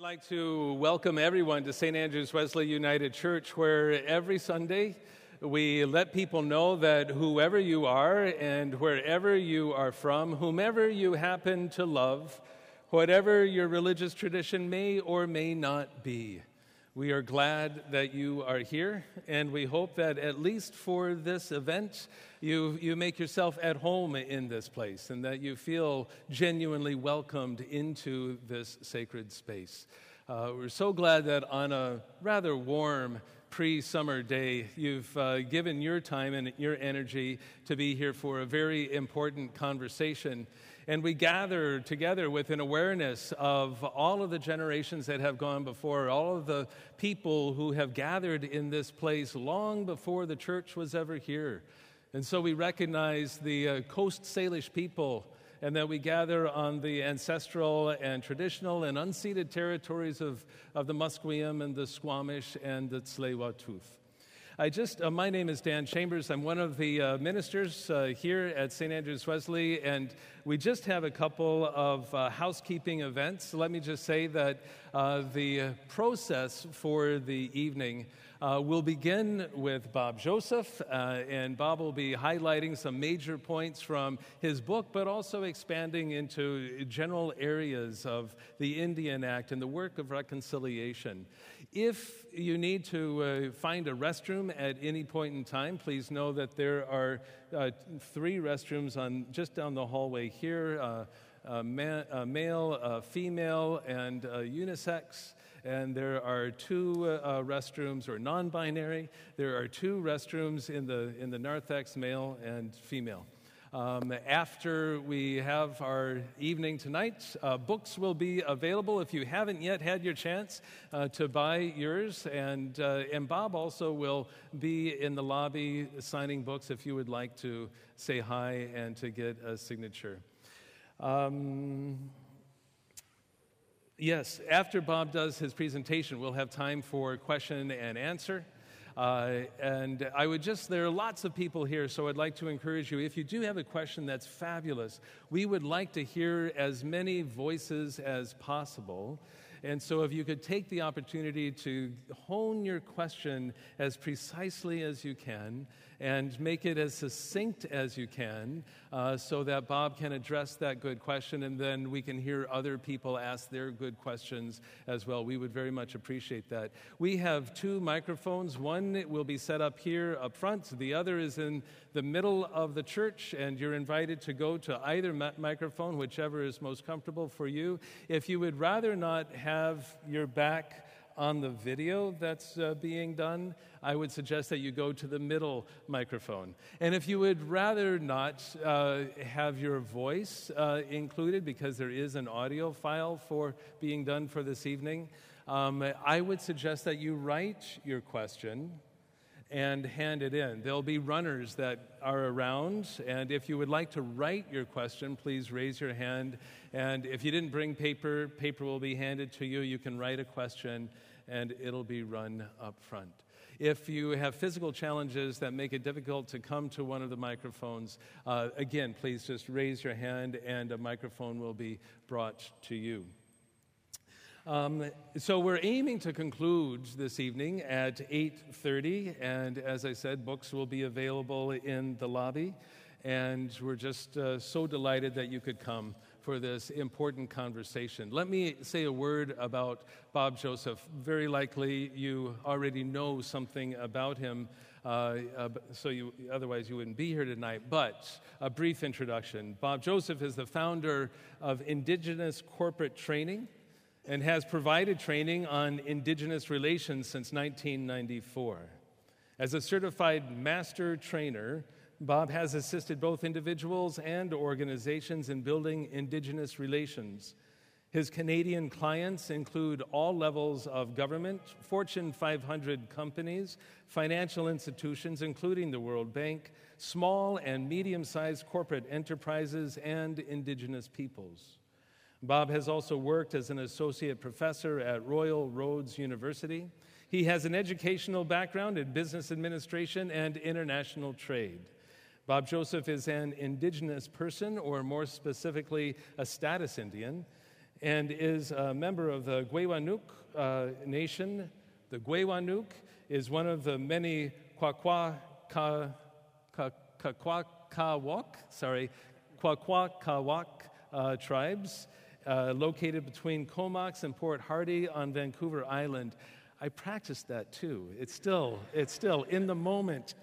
I'd like to welcome everyone to St. Andrew's Wesley United Church, where every Sunday we let people know that whoever you are and wherever you are from, whomever you happen to love, whatever your religious tradition may or may not be, we are glad that you are here, and we hope that at least for this event, you make yourself at home in this place and that you feel genuinely welcomed into this sacred space. We're so glad that on a rather warm pre-summer day, you've given your time and your energy to be here for a very important conversation. And we gather together with an awareness of all of the generations that have gone before, all of the people who have gathered in this place long before the church was ever here. And so we recognize the Coast Salish people, and that we gather on the ancestral and traditional and unceded territories of the Musqueam and the Squamish and the Tsleil-Waututh. My name is Dan Chambers. I'm one of the ministers here at St. Andrew's Wesley, and we just have a couple of housekeeping events. Let me just say that the process for the evening will begin with Bob Joseph, and Bob will be highlighting some major points from his book, but also expanding into general areas of the Indian Act and the work of reconciliation. If you need to find a restroom at any point in time, please know that there are 3 restrooms just down the hallway here, male, female, and unisex. And there are 2 restrooms, or non-binary. There are 2 restrooms in the narthex, male and female. After we have our evening tonight, books will be available if you haven't yet had your chance to buy yours. And Bob also will be in the lobby signing books if you would like to say hi and to get a signature. Yes, after Bob does his presentation, we'll have time for question and answer. And there are lots of people here, so I'd like to encourage you, if you do have a question, that's fabulous. We would like to hear as many voices as possible. And so if you could take the opportunity to hone your question as precisely as you can and make it as succinct as you can so that Bob can address that good question, and then we can hear other people ask their good questions as well. We would very much appreciate that. We have 2 microphones. One will be set up here up front. The other is in the middle of the church, and you're invited to go to either microphone, whichever is most comfortable for you. If you would rather not have your back on the video that's being done, I would suggest that you go to the middle microphone. And if you would rather not have your voice included, because there is an audio file for being done for this evening, I would suggest that you write your question and hand it in. There'll be runners that are around, and if you would like to write your question, please raise your hand. And if you didn't bring paper, paper will be handed to you. You can write a question, and it'll be run up front. If you have physical challenges that make it difficult to come to one of the microphones, again, please just raise your hand, and a microphone will be brought to you. So we're aiming to conclude this evening at 8:30, and as I said, books will be available in the lobby, and we're just so delighted that you could come for this important conversation. Let me say a word about Bob Joseph. Very likely you already know something about him, otherwise you wouldn't be here tonight, but a brief introduction. Bob Joseph is the founder of Indigenous Corporate Training, and has provided training on Indigenous relations since 1994. As a certified master trainer, Bob has assisted both individuals and organizations in building Indigenous relations. His Canadian clients include all levels of government, Fortune 500 companies, financial institutions, including the World Bank, small and medium-sized corporate enterprises, and Indigenous peoples. Bob has also worked as an associate professor at Royal Roads University. He has an educational background in business administration and international trade. Bob Joseph is an Indigenous person, or more specifically, a status Indian, and is a member of the Gwewanook Nation. The Gwewanook is one of the many Kwakwaka'wakw tribes located between Comox and Port Hardy on Vancouver Island. I practiced that too. It's still in the moment.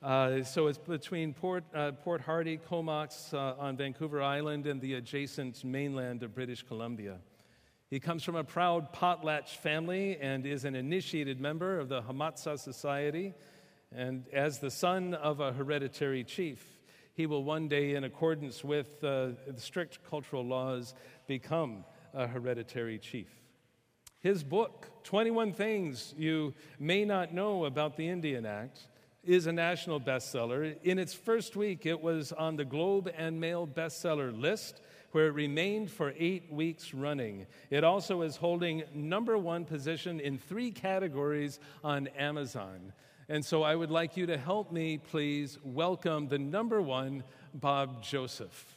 So it's between Port Hardy, Comox on Vancouver Island, and the adjacent mainland of British Columbia. He comes from a proud potlatch family and is an initiated member of the Hamatsa Society. And as the son of a hereditary chief, he will one day, in accordance with the strict cultural laws, become a hereditary chief. His book, 21 Things You May Not Know About the Indian Act, is a national bestseller. In its first week, it was on the Globe and Mail bestseller list, where it remained for 8 weeks running. It also is holding #1 position in 3 categories on Amazon. And so I would like you to help me, please, welcome the #1, Bob Joseph.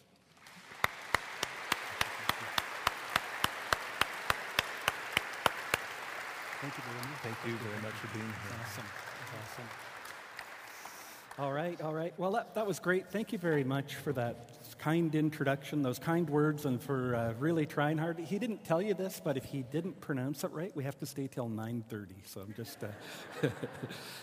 Thank you very much. Thank you very much for being here. Awesome. Awesome. All right. Well, that was great. Thank you very much for that kind introduction, those kind words, and for really trying hard. He didn't tell you this, but if he didn't pronounce it right, we have to stay till 9:30. So I'm just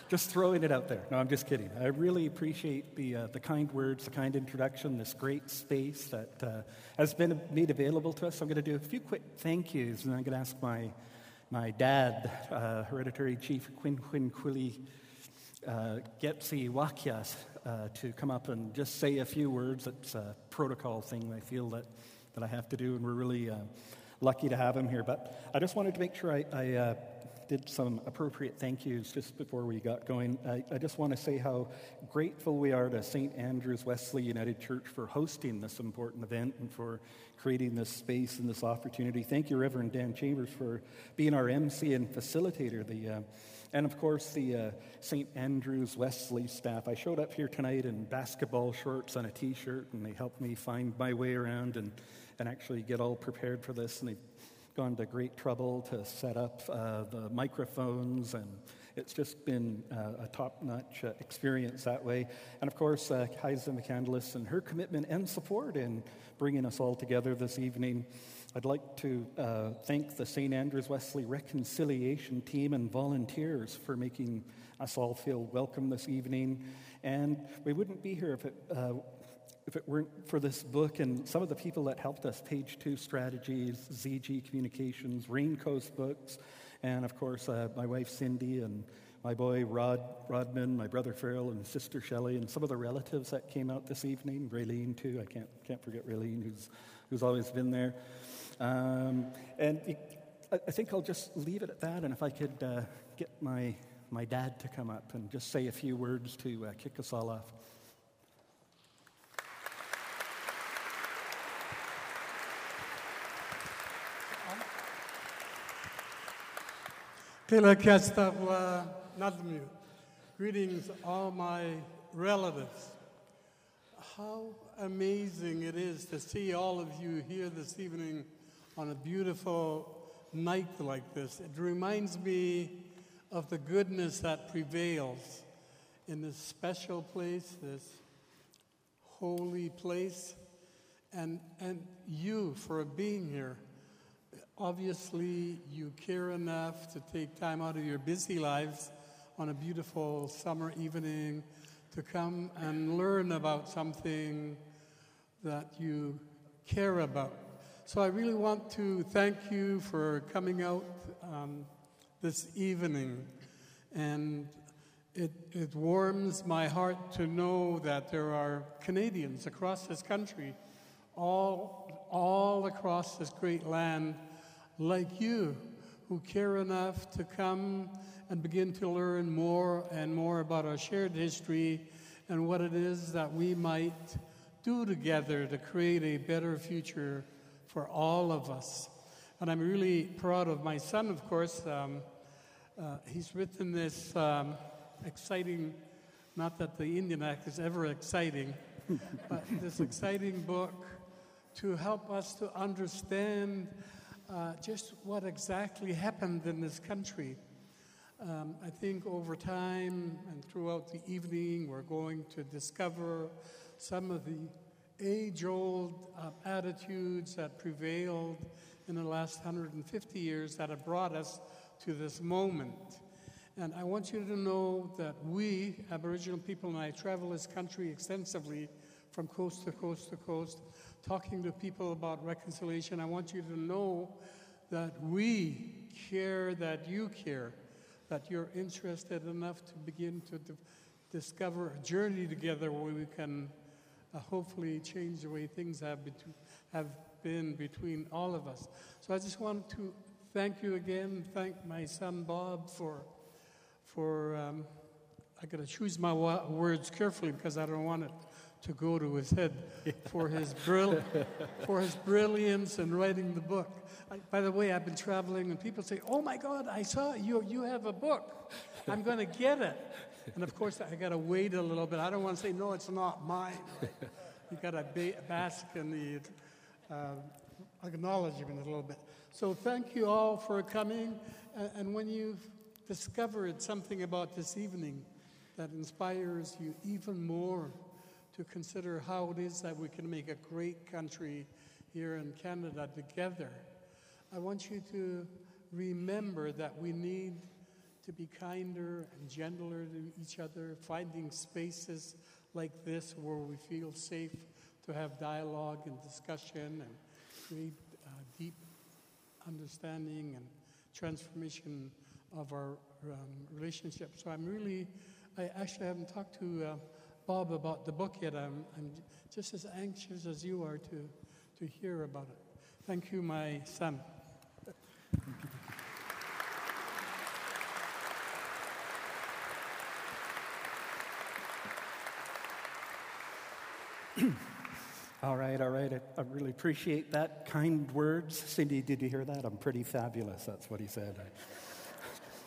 just throwing it out there. No, I'm just kidding. I really appreciate the kind words, the kind introduction, this great space that has been made available to us. I'm going to do a few quick thank yous, and I'm going to ask my dad, Hereditary Chief Quinquili Getsi Wakias, to come up and just say a few words. It's a protocol thing I feel that I have to do, and we're really lucky to have him here. But I just wanted to make sure I did some appropriate thank yous just before we got going. I just want to say how grateful we are to St. Andrew's Wesley United Church for hosting this important event and for creating this space and this opportunity. Thank you, Reverend Dan Chambers, for being our MC and facilitator. And of course, the St. Andrew's Wesley staff. I showed up here tonight in basketball shorts and a t-shirt, and they helped me find my way around and actually get all prepared for this. And they've gone to great trouble to set up the microphones, and it's just been a top-notch experience that way. And of course, Heisa McCandless and her commitment and support in bringing us all together this evening. I'd like to thank the St. Andrew's Wesley Reconciliation team and volunteers for making us all feel welcome this evening. And we wouldn't be here if it weren't for this book and some of the people that helped us. Page 2 Strategies, ZG Communications, Raincoast Books, and of course my wife Cindy and my boy Rodman, my brother Farrell, and sister Shelley, and some of the relatives that came out this evening. Raylene too. I can't forget Raylene, who's always been there. And I think I'll just leave it at that. And if I could get my dad to come up and just say a few words to kick us all off. Greetings, all my relatives. How amazing it is to see all of you here this evening on a beautiful night like this. It reminds me of the goodness that prevails in this special place, this holy place, and you for being here. Obviously, you care enough to take time out of your busy lives on a beautiful summer evening to come and learn about something that you care about. So I really want to thank you for coming out this evening. And it warms my heart to know that there are Canadians across this country, all across this great land, like you, who care enough to come and begin to learn more and more about our shared history and what it is that we might do together to create a better future for all of us. And I'm really proud of my son, of course. He's written this exciting, not that the Indian Act is ever exciting, but this exciting book to help us to understand just what exactly happened in this country. I think over time and throughout the evening, we're going to discover some of the age-old attitudes that prevailed in the last 150 years that have brought us to this moment. And I want you to know that we, Aboriginal people, and I travel this country extensively from coast to coast to coast, talking to people about reconciliation. I want you to know that we care, that you care, that you're interested enough to begin to discover a journey together where we can hopefully change the way things have been between all of us. So I just want to thank you again, thank my son Bob for I got to choose my words carefully because I don't want it to go to his head, for his brilliance in writing the book. By the way, I've been traveling and people say, "Oh my God, I saw you have a book. I'm going to get it." And of course, I got to wait a little bit. I don't want to say, "No, it's not mine." You got to bask in the acknowledgement a little bit. So thank you all for coming. And when you've discovered something about this evening that inspires you even more to consider how it is that we can make a great country here in Canada together, I want you to remember that we need to be kinder and gentler to each other, finding spaces like this where we feel safe to have dialogue and discussion and create deep understanding and transformation of our relationship. So I actually haven't talked to Bob about the book yet. I'm just as anxious as you are to hear about it. Thank you, my son. All right. I really appreciate that. Kind words. Cindy, did you hear that? I'm pretty fabulous. That's what he said.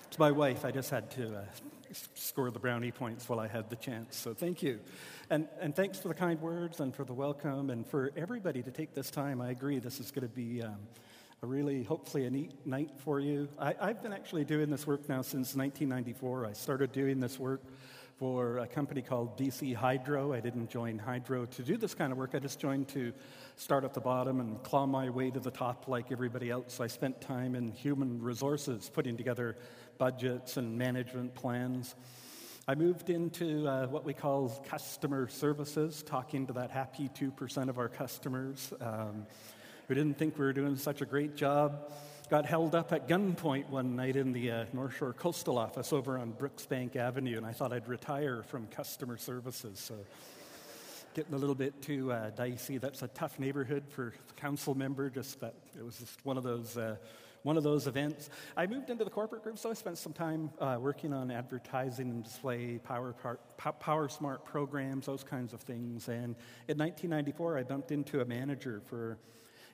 It's my wife. I just had to score the brownie points while I had the chance. So thank you. And thanks for the kind words and for the welcome and for everybody to take this time. I agree. This is going to be a really, hopefully, a neat night for you. I've been actually doing this work now since 1994. I started doing this work for a company called BC Hydro. I didn't join Hydro to do this kind of work. I just joined to start at the bottom and claw my way to the top like everybody else. So I spent time in human resources, putting together budgets and management plans. I moved into what we call customer services, talking to that happy 2% of our customers who didn't think we were doing such a great job. Got held up at gunpoint one night in the North Shore Coastal Office over on Brooksbank Avenue, and I thought I'd retire from customer services. So getting a little bit too dicey. That's a tough neighborhood for a council member. Just that it was just one of those events. I moved into the corporate group, so I spent some time working on advertising and display, power smart programs, those kinds of things. And in 1994, I bumped into a manager for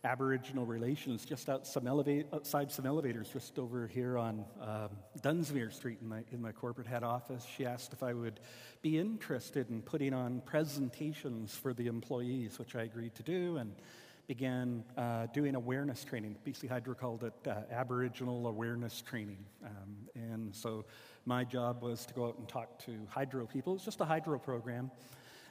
Aboriginal relations just outside some elevators just over here on Dunsmuir Street in my corporate head office. She asked if I would be interested in putting on presentations for the employees, which I agreed to do, and began doing awareness training. BC Hydro called it Aboriginal awareness training. And so my job was to go out and talk to hydro people. It's just a hydro program.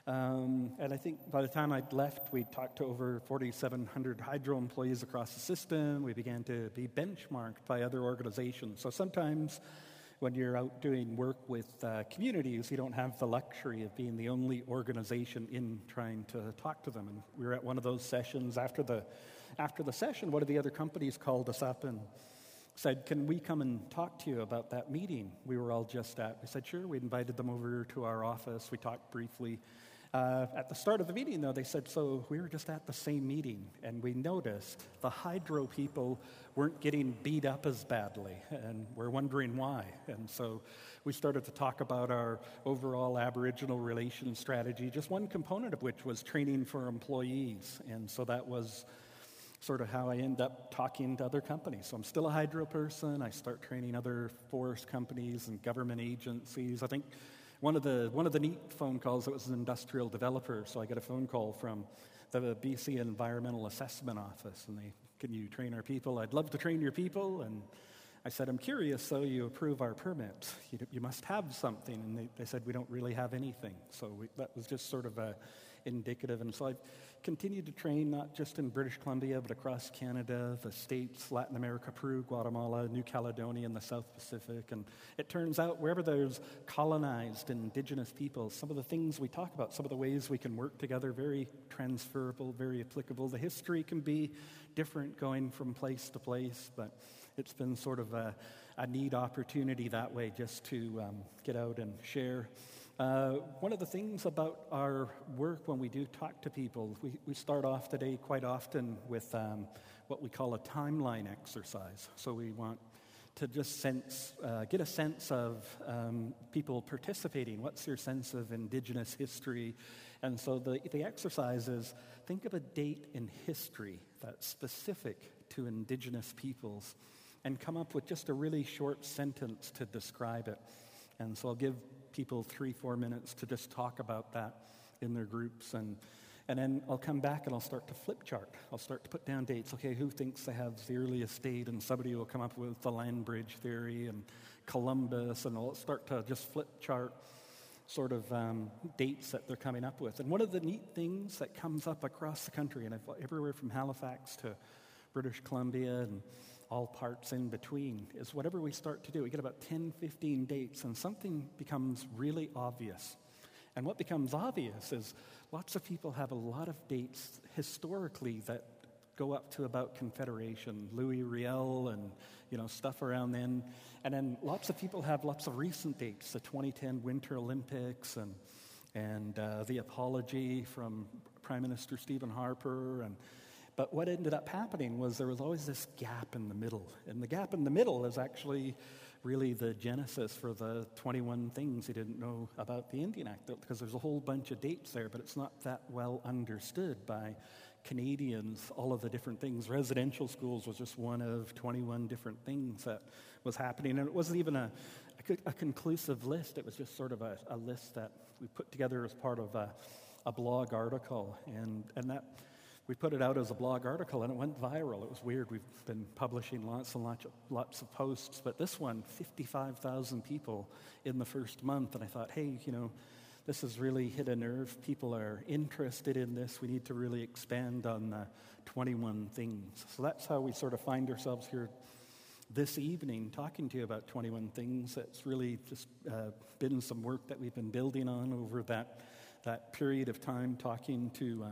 And I think by the time I'd left, we'd talked to over 4,700 hydro employees across the system. We began to be benchmarked by other organizations. So sometimes when you're out doing work with communities, you don't have the luxury of being the only organization in trying to talk to them. And we were at one of those sessions. After the session, one of the other companies called us up and said, "Can we come and talk to you about that meeting we were all just at?" We said, "Sure." We invited them over to our office. We talked briefly. At the start of the meeting, though, they said, "So we were just at the same meeting, and we noticed the hydro people weren't getting beat up as badly, and we're wondering why." And so we started to talk about our overall Aboriginal relations strategy, just one component of which was training for employees. And so that was sort of how I end up talking to other companies. So I'm still a hydro person. I start training other forest companies and government agencies. I think one of the neat phone calls, it was an industrial developer, so I got a phone call from the BC Environmental Assessment Office, and can you train our people? I'd love to train your people. And I said, I'm curious, though, you approve our permits. You must have something. And they said, we don't really have anything. So that was just sort of indicative. And so I've continued to train, not just in British Columbia, but across Canada, the States, Latin America, Peru, Guatemala, New Caledonia, and the South Pacific. And it turns out wherever there's colonized Indigenous peoples, some of the things we talk about, some of the ways we can work together, very transferable, very applicable. The history can be different going from place to place, but it's been sort of a neat opportunity that way just to get out and share. One of the things about our work when we do talk to people, we start off today quite often with what we call a timeline exercise. So we want to just get a sense of people participating. What's your sense of Indigenous history? And so the exercise is, think of a date in history that's specific to Indigenous peoples and come up with just a really short sentence to describe it. And so I'll give people 3-4 minutes to just talk about that in their groups, and then I'll come back and I'll start to flip chart. I'll start to put down dates. Okay, who thinks they have the earliest date? And somebody will come up with the land bridge theory and Columbus, and I'll start to just flip chart sort of dates that they're coming up with. And one of the neat things that comes up across the country, and everywhere from Halifax to British Columbia and all parts in between, is whatever we start to do, we get about 10, 15 dates, and something becomes really obvious. And what becomes obvious is lots of people have a lot of dates historically that go up to about Confederation, Louis Riel, and stuff around then. And then lots of people have lots of recent dates, the 2010 Winter Olympics and the apology from Prime Minister Stephen Harper. But what ended up happening was there was always this gap in the middle. And the gap in the middle is actually really the genesis for the 21 things you didn't know about the Indian Act, because there's a whole bunch of dates there, but it's not that well understood by Canadians, all of the different things. Residential schools was just one of 21 different things that was happening. And it wasn't even a conclusive list. It was just sort of a list that we put together as part of a blog article. And that we put it out as a blog article, and it went viral. It was weird. We've been publishing lots of posts, but this one, 55,000 people in the first month. And I thought, hey, this has really hit a nerve. People are interested in this. We need to really expand on the 21 things. So that's how we sort of find ourselves here this evening talking to you about 21 things. It's really just been some work that we've been building on over that period of time, talking to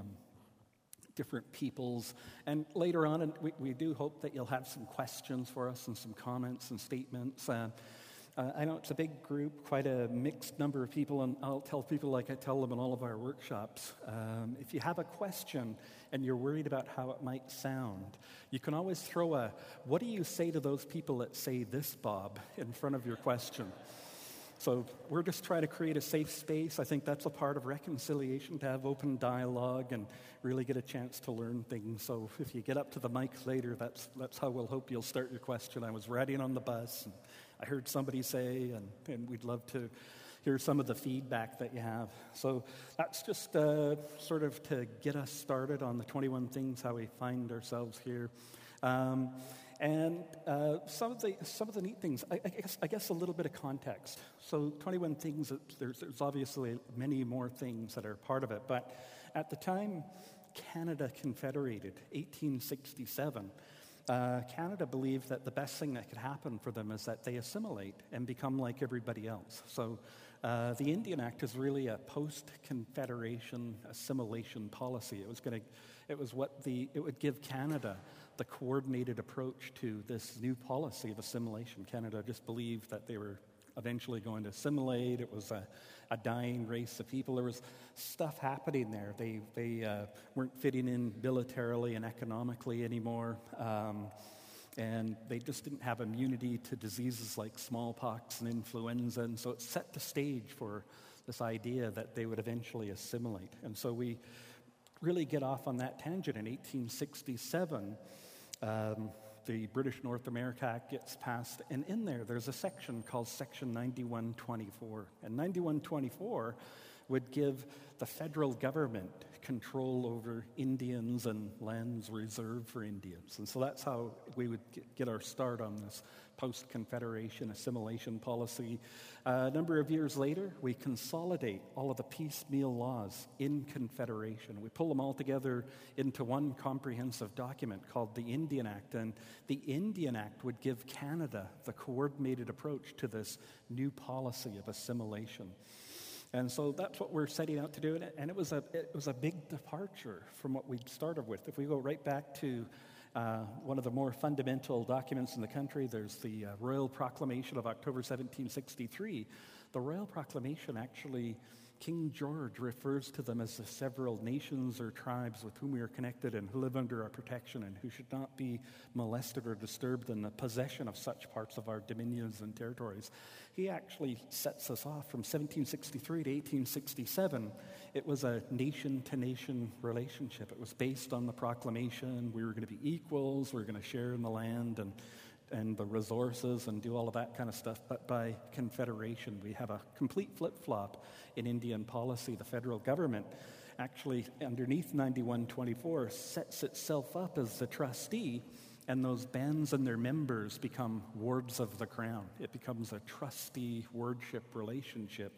different peoples. And later on, and we do hope that you'll have some questions for us and some comments and statements. I know it's a big group, quite a mixed number of people, and I'll tell people like I tell them in all of our workshops, if you have a question and you're worried about how it might sound, you can always throw what do you say to those people that say this, Bob, in front of your question. So we're just trying to create a safe space. I think that's a part of reconciliation, to have open dialogue and really get a chance to learn things. So if you get up to the mic later, that's how we'll hope you'll start your question. I was riding on the bus, and I heard somebody say, and we'd love to hear some of the feedback that you have. So that's just sort of to get us started on the 21 things, how we find ourselves here. And some of the neat things, I guess a little bit of context. So 21 things, there's obviously many more things that are part of it. But at the time Canada confederated, 1867, Canada believed that the best thing that could happen for them is that they assimilate and become like everybody else. So the Indian Act is really a post-confederation assimilation policy. It would give Canada the coordinated approach to this new policy of assimilation. Canada just believed that they were eventually going to assimilate. It was a dying race of people. There was stuff happening there. They weren't fitting in militarily and economically anymore. And they just didn't have immunity to diseases like smallpox and influenza. And so it set the stage for this idea that they would eventually assimilate. And so we really get off on that tangent. In 1867, the British North America Act gets passed, and in there's a section called Section 9124. And 9124 would give the federal government control over Indians and lands reserved for Indians. And so that's how we would get our start on this post-Confederation assimilation policy. A number of years later, we consolidate all of the piecemeal laws in Confederation. We pull them all together into one comprehensive document called the Indian Act. And the Indian Act would give Canada the coordinated approach to this new policy of assimilation. And so that's what we're setting out to do, and it was a big departure from what we'd started with. If we go right back to one of the more fundamental documents in the country, there's the Royal Proclamation of October 1763. The Royal Proclamation actually, King George refers to them as the several nations or tribes with whom we are connected and who live under our protection and who should not be molested or disturbed in the possession of such parts of our dominions and territories. He actually sets us off from 1763 to 1867. It was a nation-to-nation relationship. It was based on the proclamation. We were going to be equals. We were going to share in the land and the resources and do all of that kind of stuff. But by Confederation, we have a complete flip-flop in Indian policy. The federal government actually, underneath 9124, sets itself up as the trustee, and those bands and their members become wards of the crown. It becomes a trustee wardship relationship.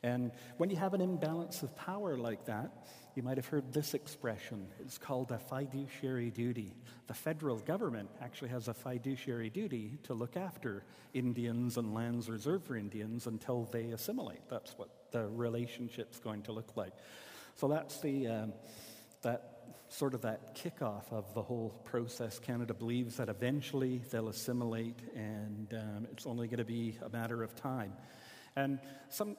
And when you have an imbalance of power like that, you might have heard this expression. It's called a fiduciary duty. The federal government actually has a fiduciary duty to look after Indians and lands reserved for Indians until they assimilate. That's what the relationship's going to look like. So that's that kickoff of the whole process. Canada believes that eventually they'll assimilate, and it's only going to be a matter of time. And some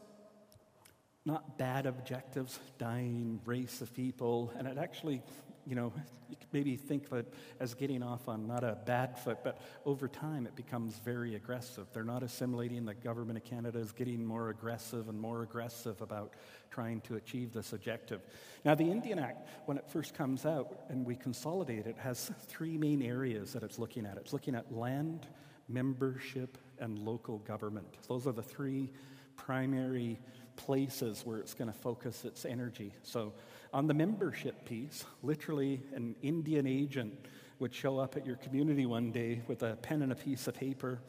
not bad objectives, dying race of people, and it actually, you could maybe think of it as getting off on not a bad foot, but over time it becomes very aggressive. They're not assimilating. The government of Canada is getting more aggressive and more aggressive about trying to achieve this objective. Now, the Indian Act, when it first comes out and we consolidate it, has three main areas that it's looking at. It's looking at land, membership, and local government. Those are the three primary places where it's going to focus its energy. So on the membership piece, literally an Indian agent would show up at your community one day with a pen and a piece of paper.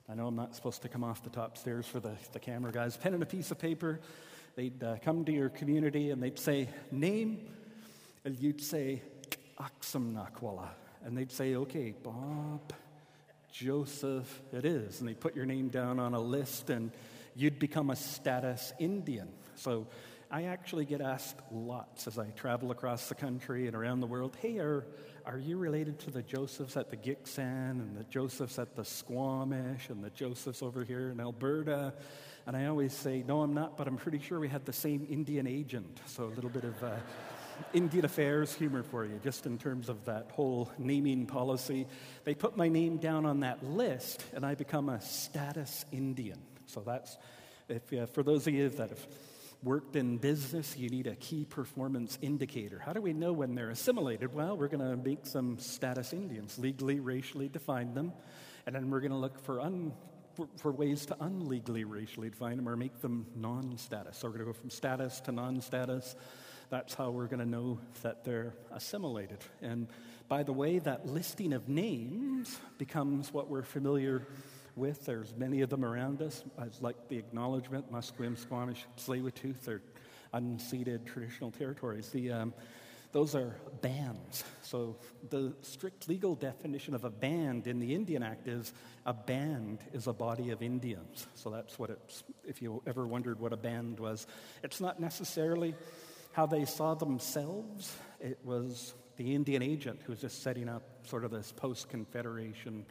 I know I'm not supposed to come off the top stairs for the camera guys. Pen and a piece of paper. They'd come to your community and they'd say, name, and you'd say, Aksamnakwala. And they'd say, okay, Bob, Joseph, it is. And they'd put your name down on a list and you'd become a status Indian. So I actually get asked lots as I travel across the country and around the world, hey, are you related to the Josephs at the Gitxsan and the Josephs at the Squamish and the Josephs over here in Alberta? And I always say, no, I'm not, but I'm pretty sure we had the same Indian agent. So a little bit of Indian Affairs humor for you, just in terms of that whole naming policy. They put my name down on that list, and I become a status Indian. So that's, for those of you that have worked in business, you need a key performance indicator. How do we know when they're assimilated? Well, we're going to make some status Indians, legally, racially define them, and then we're going to look for ways to unlegally racially define them or make them non-status. So we're going to go from status to non-status. That's how we're going to know that they're assimilated. And by the way, that listing of names becomes what we're familiar with. There's many of them around us, like the acknowledgement, Musqueam, Squamish, Tsleil-Waututh, they're unceded traditional territories. Those are bands. So the strict legal definition of a band in the Indian Act is a band is a body of Indians. So that's what it's, if you ever wondered what a band was. It's not necessarily how they saw themselves. It was the Indian agent who was just setting up sort of this post-Confederation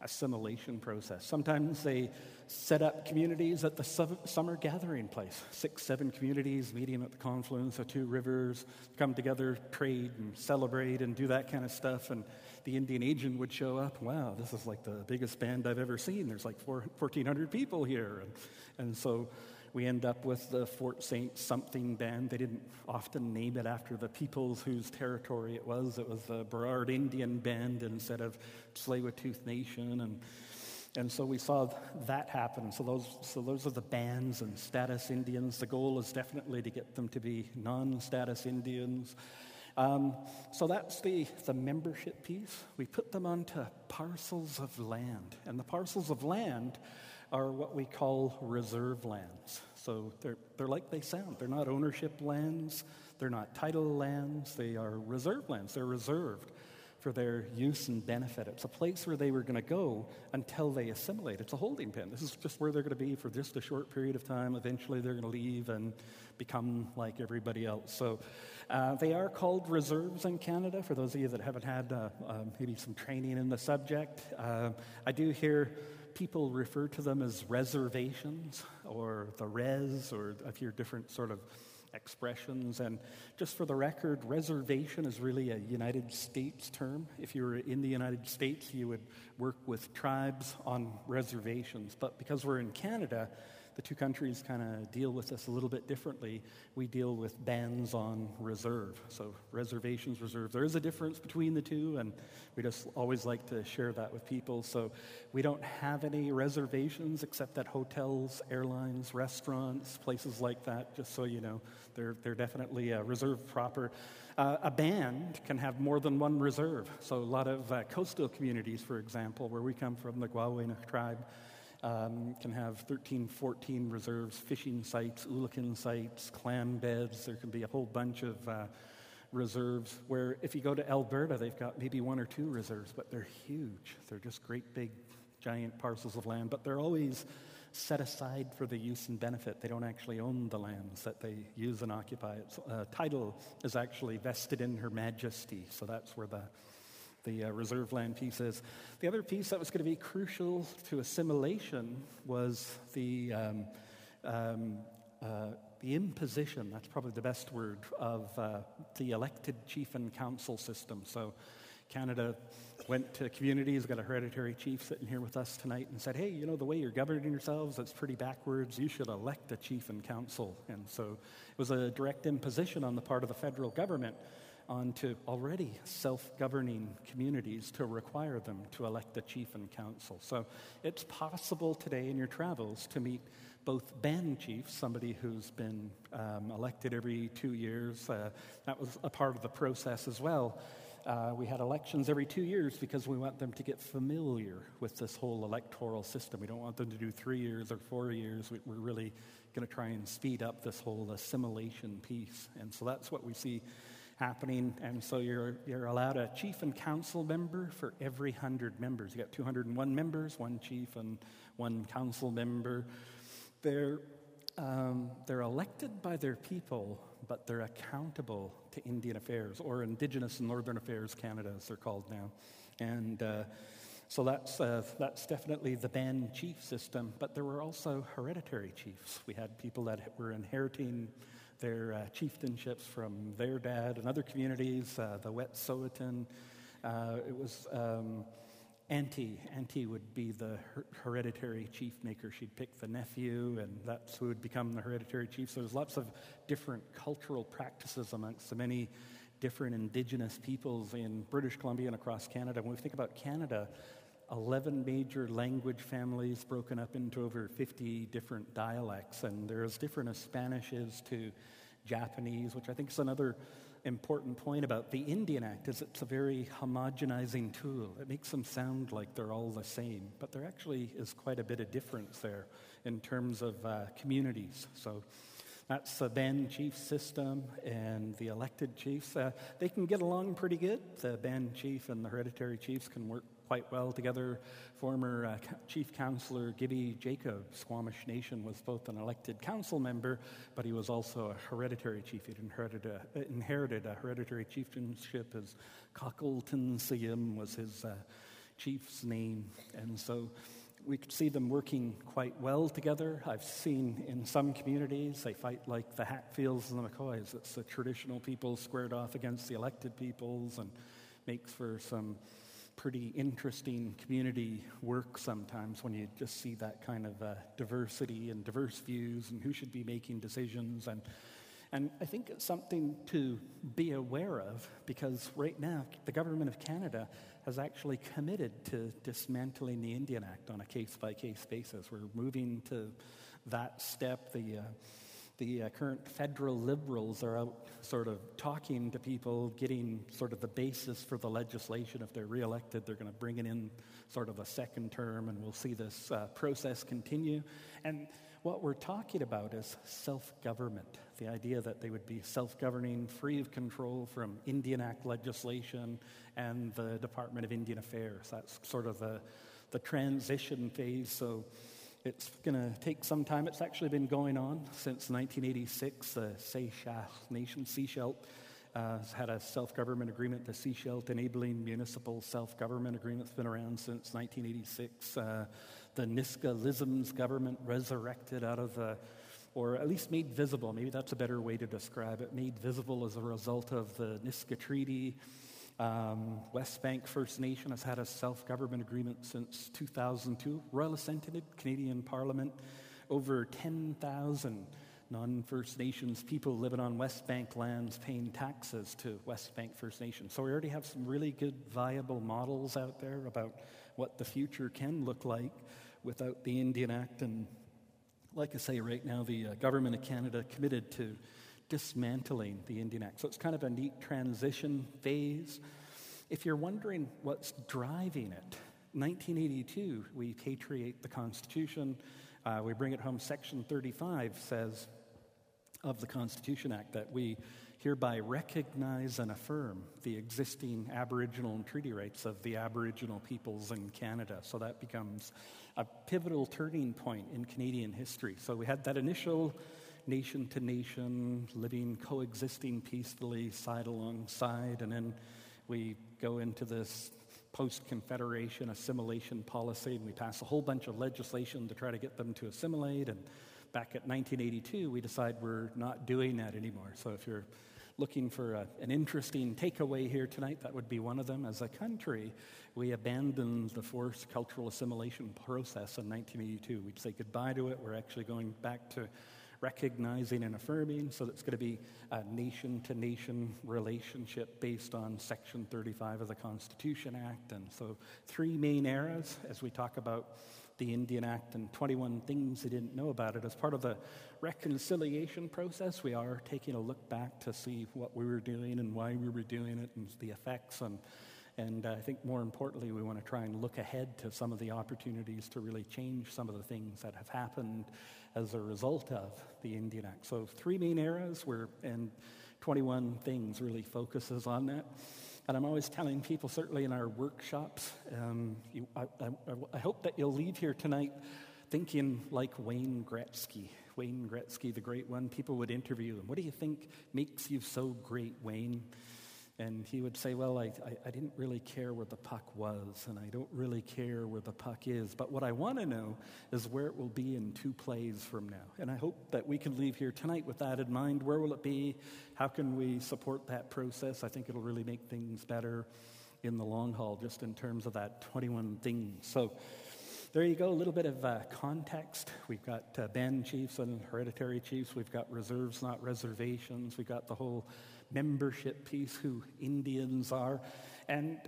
assimilation process. Sometimes they set up communities at the summer gathering place. 6, 7 communities meeting at the confluence of 2 rivers, come together, trade and celebrate and do that kind of stuff. And the Indian agent would show up. Wow, this is like the biggest band I've ever seen. There's like 1,400 people here. And so we end up with the Fort St. Something Band. They didn't often name it after the peoples whose territory it was. It was the Burrard Indian Band instead of Tsleil-Waututh Nation. And so we saw that happen. So those are the bands and status Indians. The goal is definitely to get them to be non-status Indians. So that's the membership piece. We put them onto parcels of land. And the parcels of land are what we call reserve lands. So they're like they sound. They're not ownership lands. They're not title lands. They are reserve lands. They're reserved for their use and benefit. It's a place where they were going to go until they assimilate. It's a holding pen. This is just where they're going to be for just a short period of time. Eventually they're going to leave and become like everybody else. So they are called reserves in Canada, for those of you that haven't had maybe some training in the subject. I do hear people refer to them as reservations or the res, or I hear different sort of expressions. And just for the record, reservation is really a United States term. If you were in the United States, you would work with tribes on reservations. But because we're in Canada, the two countries kind of deal with this a little bit differently. We deal with bands on reserve. So reservations, reserve. There is a difference between the two, and we just always like to share that with people. So we don't have any reservations except at hotels, airlines, restaurants, places like that, just so you know. They're definitely reserve proper. A band can have more than one reserve. So a lot of coastal communities, for example, where we come from, the Gwawina tribe, can have 13, 14 reserves, fishing sites, ulikin sites, clam beds. There can be a whole bunch of reserves, where if you go to Alberta, they've got maybe one or two reserves, but they're huge. They're just great big, giant parcels of land, but they're always set aside for the use and benefit. They don't actually own the lands that they use and occupy. Title is actually vested in Her Majesty, so that's where the reserve land piece is. The other piece that was going to be crucial to assimilation was the imposition, that's probably the best word, of the elected chief and council system. So Canada went to communities, got a hereditary chief sitting here with us tonight, and said, hey, you know, the way you're governing yourselves, that's pretty backwards. You should elect a chief and council. And so it was a direct imposition on the part of the federal government onto already self-governing communities to require them to elect a chief and council. So it's possible today in your travels to meet both band chiefs, somebody who's been elected every 2 years. That was a part of the process as well. We had elections every 2 years because we want them to get familiar with this whole electoral system. We don't want them to do 3 years or 4 years. We're really going to try and speed up this whole assimilation piece. And so that's what we see happening. And so you're allowed a chief and council member for every 100 members. You got 201 members, one chief and one council member. They're elected by their people, but they're accountable to Indian Affairs, or Indigenous and Northern Affairs Canada, as they're called now. And so that's definitely the band chief system. But there were also hereditary chiefs. We had people that were inheriting their chieftainships from their dad and other communities, the Wet'suwet'en. It was Auntie. Auntie would be the hereditary chief maker. She'd pick the nephew, and that's who would become the hereditary chief. So there's lots of different cultural practices amongst the many different Indigenous peoples in British Columbia and across Canada. When we think about Canada, 11 major language families broken up into over 50 different dialects, and they're as different as Spanish is to Japanese, which I think is another important point about the Indian Act, is it's a very homogenizing tool. It makes them sound like they're all the same, but there actually is quite a bit of difference there in terms of communities. So that's the band chief system, and the elected chiefs, they can get along pretty good. The band chief and the hereditary chiefs can work quite well together. Former Chief Councillor Gibby Jacob, Squamish Nation, was both an elected council member, but he was also a hereditary chief. He'd inherited a hereditary chieftainship. As Cockleton Siyim was his chief's name. And so we could see them working quite well together. I've seen in some communities, they fight like the Hatfields and the McCoys. It's the traditional people squared off against the elected peoples, and makes for some pretty interesting community work sometimes when you just see that kind of diversity and diverse views and who should be making decisions. And I think it's something to be aware of, because right now the government of Canada has actually committed to dismantling the Indian Act on a case-by-case basis. We're moving to that step. The current federal Liberals are out sort of talking to people, getting sort of the basis for the legislation. If they're reelected, they're going to bring it in sort of a second term, and we'll see this process continue. And what we're talking about is self-government, the idea that they would be self-governing, free of control from Indian Act legislation and the Department of Indian Affairs. That's sort of the transition phase. So it's going to take some time. It's actually been going on since 1986. The Seychelles Nation, Seychelles, has had a self-government agreement. The Seychelles Enabling Municipal Self-Government Agreement has been around since 1986. The Niska-Lisms government resurrected out of or at least made visible, maybe that's a better way to describe it, made visible as a result of the Niska Treaty. West Bank First Nation has had a self-government agreement since 2002. Royal Assent, Canadian Parliament, over 10,000 non-First Nations people living on West Bank lands paying taxes to West Bank First Nation. So we already have some really good, viable models out there about what the future can look like without the Indian Act. And like I say, right now the government of Canada committed to dismantling the Indian Act. So it's kind of a neat transition phase. If you're wondering what's driving it, 1982, we patriate the Constitution. We bring it home. Section 35 says of the Constitution Act that we hereby recognize and affirm the existing Aboriginal and treaty rights of the Aboriginal peoples in Canada. So that becomes a pivotal turning point in Canadian history. So we had that initial nation to nation, living, coexisting peacefully, side alongside, and then we go into this post-Confederation assimilation policy, and we pass a whole bunch of legislation to try to get them to assimilate, and back at 1982, we decide we're not doing that anymore. So if you're looking for an interesting takeaway here tonight, that would be one of them. As a country, we abandoned the forced cultural assimilation process in 1982. We'd say goodbye to it. We're actually going back to recognizing and affirming, so that's going to be a nation-to-nation relationship based on Section 35 of the Constitution Act. And so 3 main eras as we talk about the Indian Act and 21 things they didn't know about it. As part of the reconciliation process, we are taking a look back to see what we were doing and why we were doing it and the effects. And I think more importantly, we want to try and look ahead to some of the opportunities to really change some of the things that have happened as a result of the Indian Act. So 3 main eras, and 21 things really focuses on that. And I'm always telling people, certainly in our workshops, I hope that you'll leave here tonight thinking like Wayne Gretzky. Wayne Gretzky, the great one. People would interview him. What do you think makes you so great, Wayne? And he would say, well, I didn't really care where the puck was, and I don't really care where the puck is. But what I want to know is where it will be in 2 plays from now. And I hope that we can leave here tonight with that in mind. Where will it be? How can we support that process? I think it'll really make things better in the long haul, just in terms of that 21 things. So there you go, a little bit of context. We've got band chiefs and hereditary chiefs. We've got reserves, not reservations. We've got the whole membership piece, who Indians are, and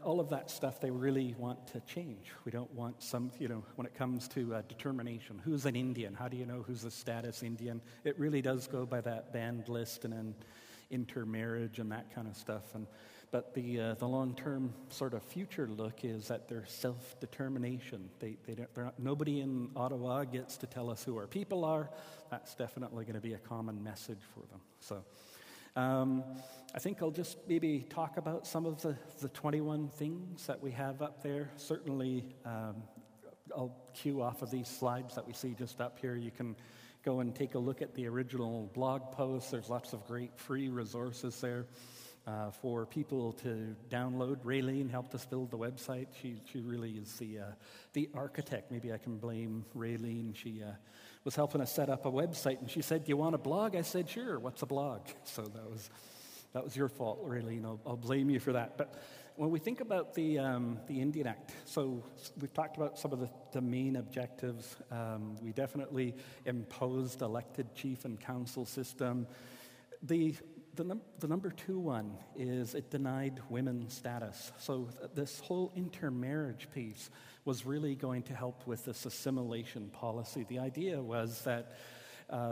all of that stuff they really want to change. We don't want when it comes to determination, who's an Indian? How do you know who's a status Indian? It really does go by that band list and then intermarriage and that kind of stuff. But the long-term sort of future look is that their self-determination. Nobody in Ottawa gets to tell us who our people are. That's definitely going to be a common message for them. So I think I'll just maybe talk about some of the 21 things that we have up there. Certainly, I'll cue off of these slides that we see just up here. You can go and take a look at the original blog posts. There's lots of great free resources there for people to download. Raylene helped us build the website. She really is the architect. Maybe I can blame Raylene. She was helping us set up a website, and she said, "Do you want a blog?" I said, "Sure. What's a blog?" So that was your fault, Raylene. I'll blame you for that. But when we think about the Indian Act, so we've talked about some of the main objectives. We definitely imposed elected chief and council system. The number two one is it denied women status. So this whole intermarriage piece was really going to help with this assimilation policy. The idea was that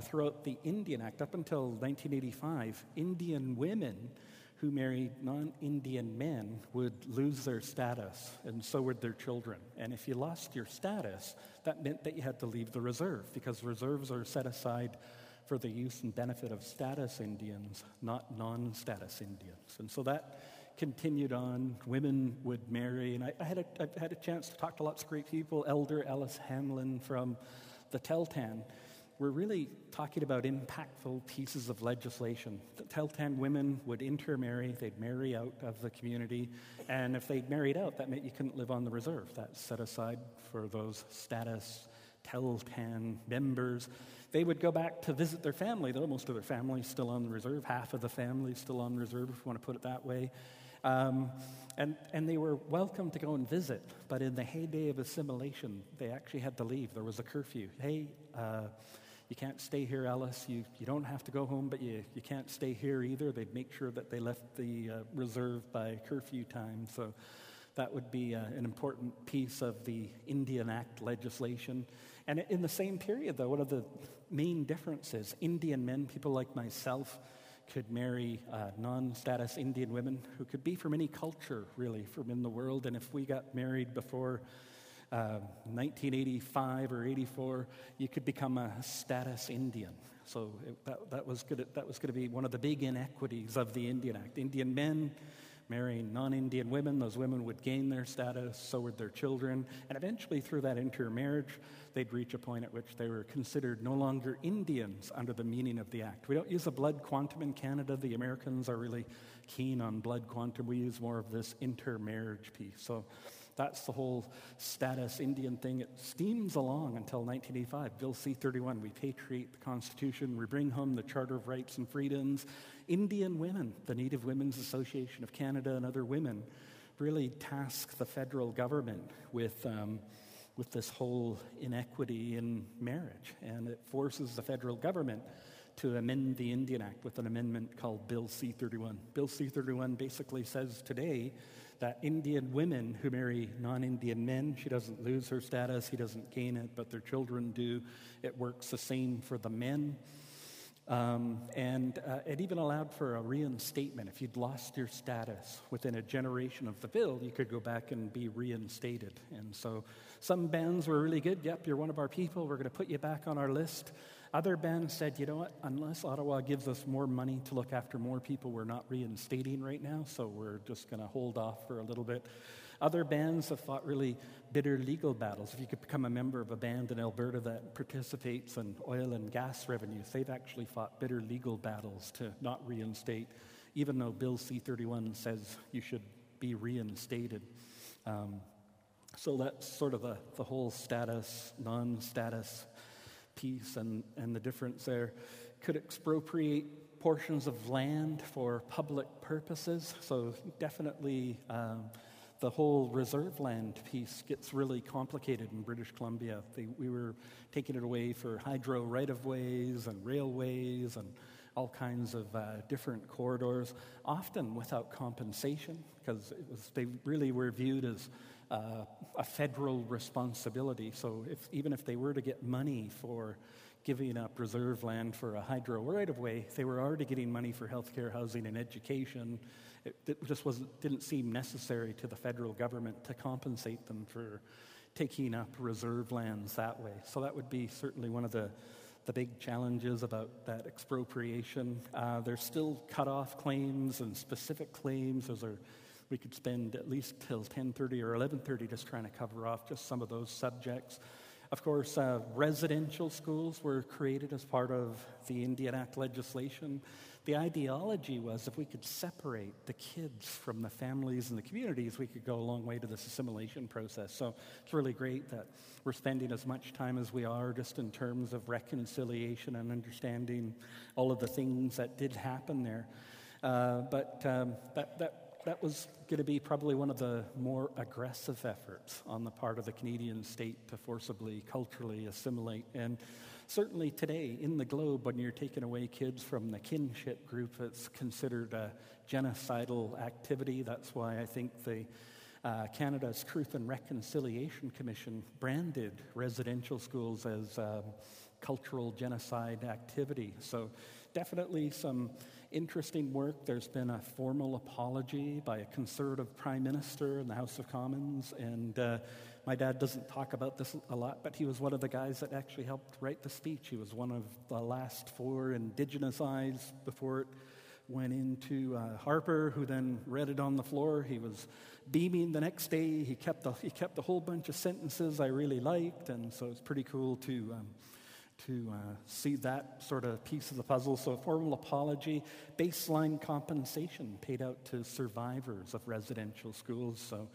throughout the Indian Act, up until 1985, Indian women who married non-Indian men would lose their status, and so would their children. And if you lost your status, that meant that you had to leave the reserve, because reserves are set aside for the use and benefit of status Indians, not non-status Indians. And so that continued on. Women would marry, and I've had a chance to talk to lots of great people. Elder Ellis Hamlin from the Teltan. We're really talking about impactful pieces of legislation. The Teltan women would intermarry, they'd marry out of the community, and if they'd married out, that meant you couldn't live on the reserve. That's set aside for those status Teltan members. They would go back to visit their family, though most of their family's still on the reserve, half of the family's still on the reserve, if you want to put it that way. And they were welcome to go and visit, but in the heyday of assimilation, they actually had to leave. There was a curfew. Hey, you can't stay here, Ellis. You don't have to go home, but you can't stay here either. They'd make sure that they left the reserve by curfew time. So that would be an important piece of the Indian Act legislation. And in the same period, though, one of the main differences, Indian men, people like myself, could marry non-status Indian women who could be from any culture, really, from in the world. And if we got married before 1985 or 84, you could become a status Indian. So that was going to be one of the big inequities of the Indian Act. Indian men marrying non-Indian women, those women would gain their status, so would their children, and eventually through that intermarriage, they'd reach a point at which they were considered no longer Indians under the meaning of the Act. We don't use a blood quantum in Canada. The Americans are really keen on blood quantum. We use more of this intermarriage piece. So that's the whole status Indian thing. It steams along until 1985. Bill C-31, we patriate the Constitution, we bring home the Charter of Rights and Freedoms. Indian women, the Native Women's Association of Canada and other women, really task the federal government with this whole inequity in marriage. And it forces the federal government to amend the Indian Act with an amendment called Bill C-31. Bill C-31 basically says today that Indian women who marry non-Indian men, she doesn't lose her status, he doesn't gain it, but their children do. It works the same for the men. And it even allowed for a reinstatement. If you'd lost your status within a generation of the bill, you could go back and be reinstated. And so some bands were really good. Yep, you're one of our people. We're going to put you back on our list. Other bands said, you know what, unless Ottawa gives us more money to look after more people, we're not reinstating right now, so we're just going to hold off for a little bit. Other bands have fought really bitter legal battles. If you could become a member of a band in Alberta that participates in oil and gas revenues, they've actually fought bitter legal battles to not reinstate, even though Bill C-31 says you should be reinstated. So that's sort of the whole status, non-status piece, and the difference there. Could expropriate portions of land for public purposes. So definitely the whole reserve land piece gets really complicated in British Columbia. We were taking it away for hydro right-of-ways and railways and all kinds of different corridors, often without compensation, because they really were viewed as a federal responsibility. So even if they were to get money for giving up reserve land for a hydro right-of-way, they were already getting money for healthcare, housing, and education. It just didn't seem necessary to the federal government to compensate them for taking up reserve lands that way. So that would be certainly one of the big challenges about that expropriation. There's still cut-off claims and specific claims. We could spend at least till 10:30 or 11:30 just trying to cover off just some of those subjects. Of course, residential schools were created as part of the Indian Act legislation. The ideology was if we could separate the kids from the families and the communities, we could go a long way to this assimilation process. So it's really great that we're spending as much time as we are just in terms of reconciliation and understanding all of the things that did happen there. But that that was going to be probably one of the more aggressive efforts on the part of the Canadian state to forcibly, culturally assimilate. And certainly today, in the globe, when you're taking away kids from the kinship group, it's considered a genocidal activity. That's why I think the Canada's Truth and Reconciliation Commission branded residential schools as cultural genocide activity. So definitely some interesting work. There's been a formal apology by a Conservative Prime Minister in the House of Commons, and my dad doesn't talk about this a lot, but he was one of the guys that actually helped write the speech. He was one of the last 4 Indigenous eyes before it went into Harper, who then read it on the floor. He was beaming the next day. He kept a whole bunch of sentences I really liked, and so it's pretty cool to see that sort of piece of the puzzle. So a formal apology, baseline compensation paid out to survivors of residential schools. So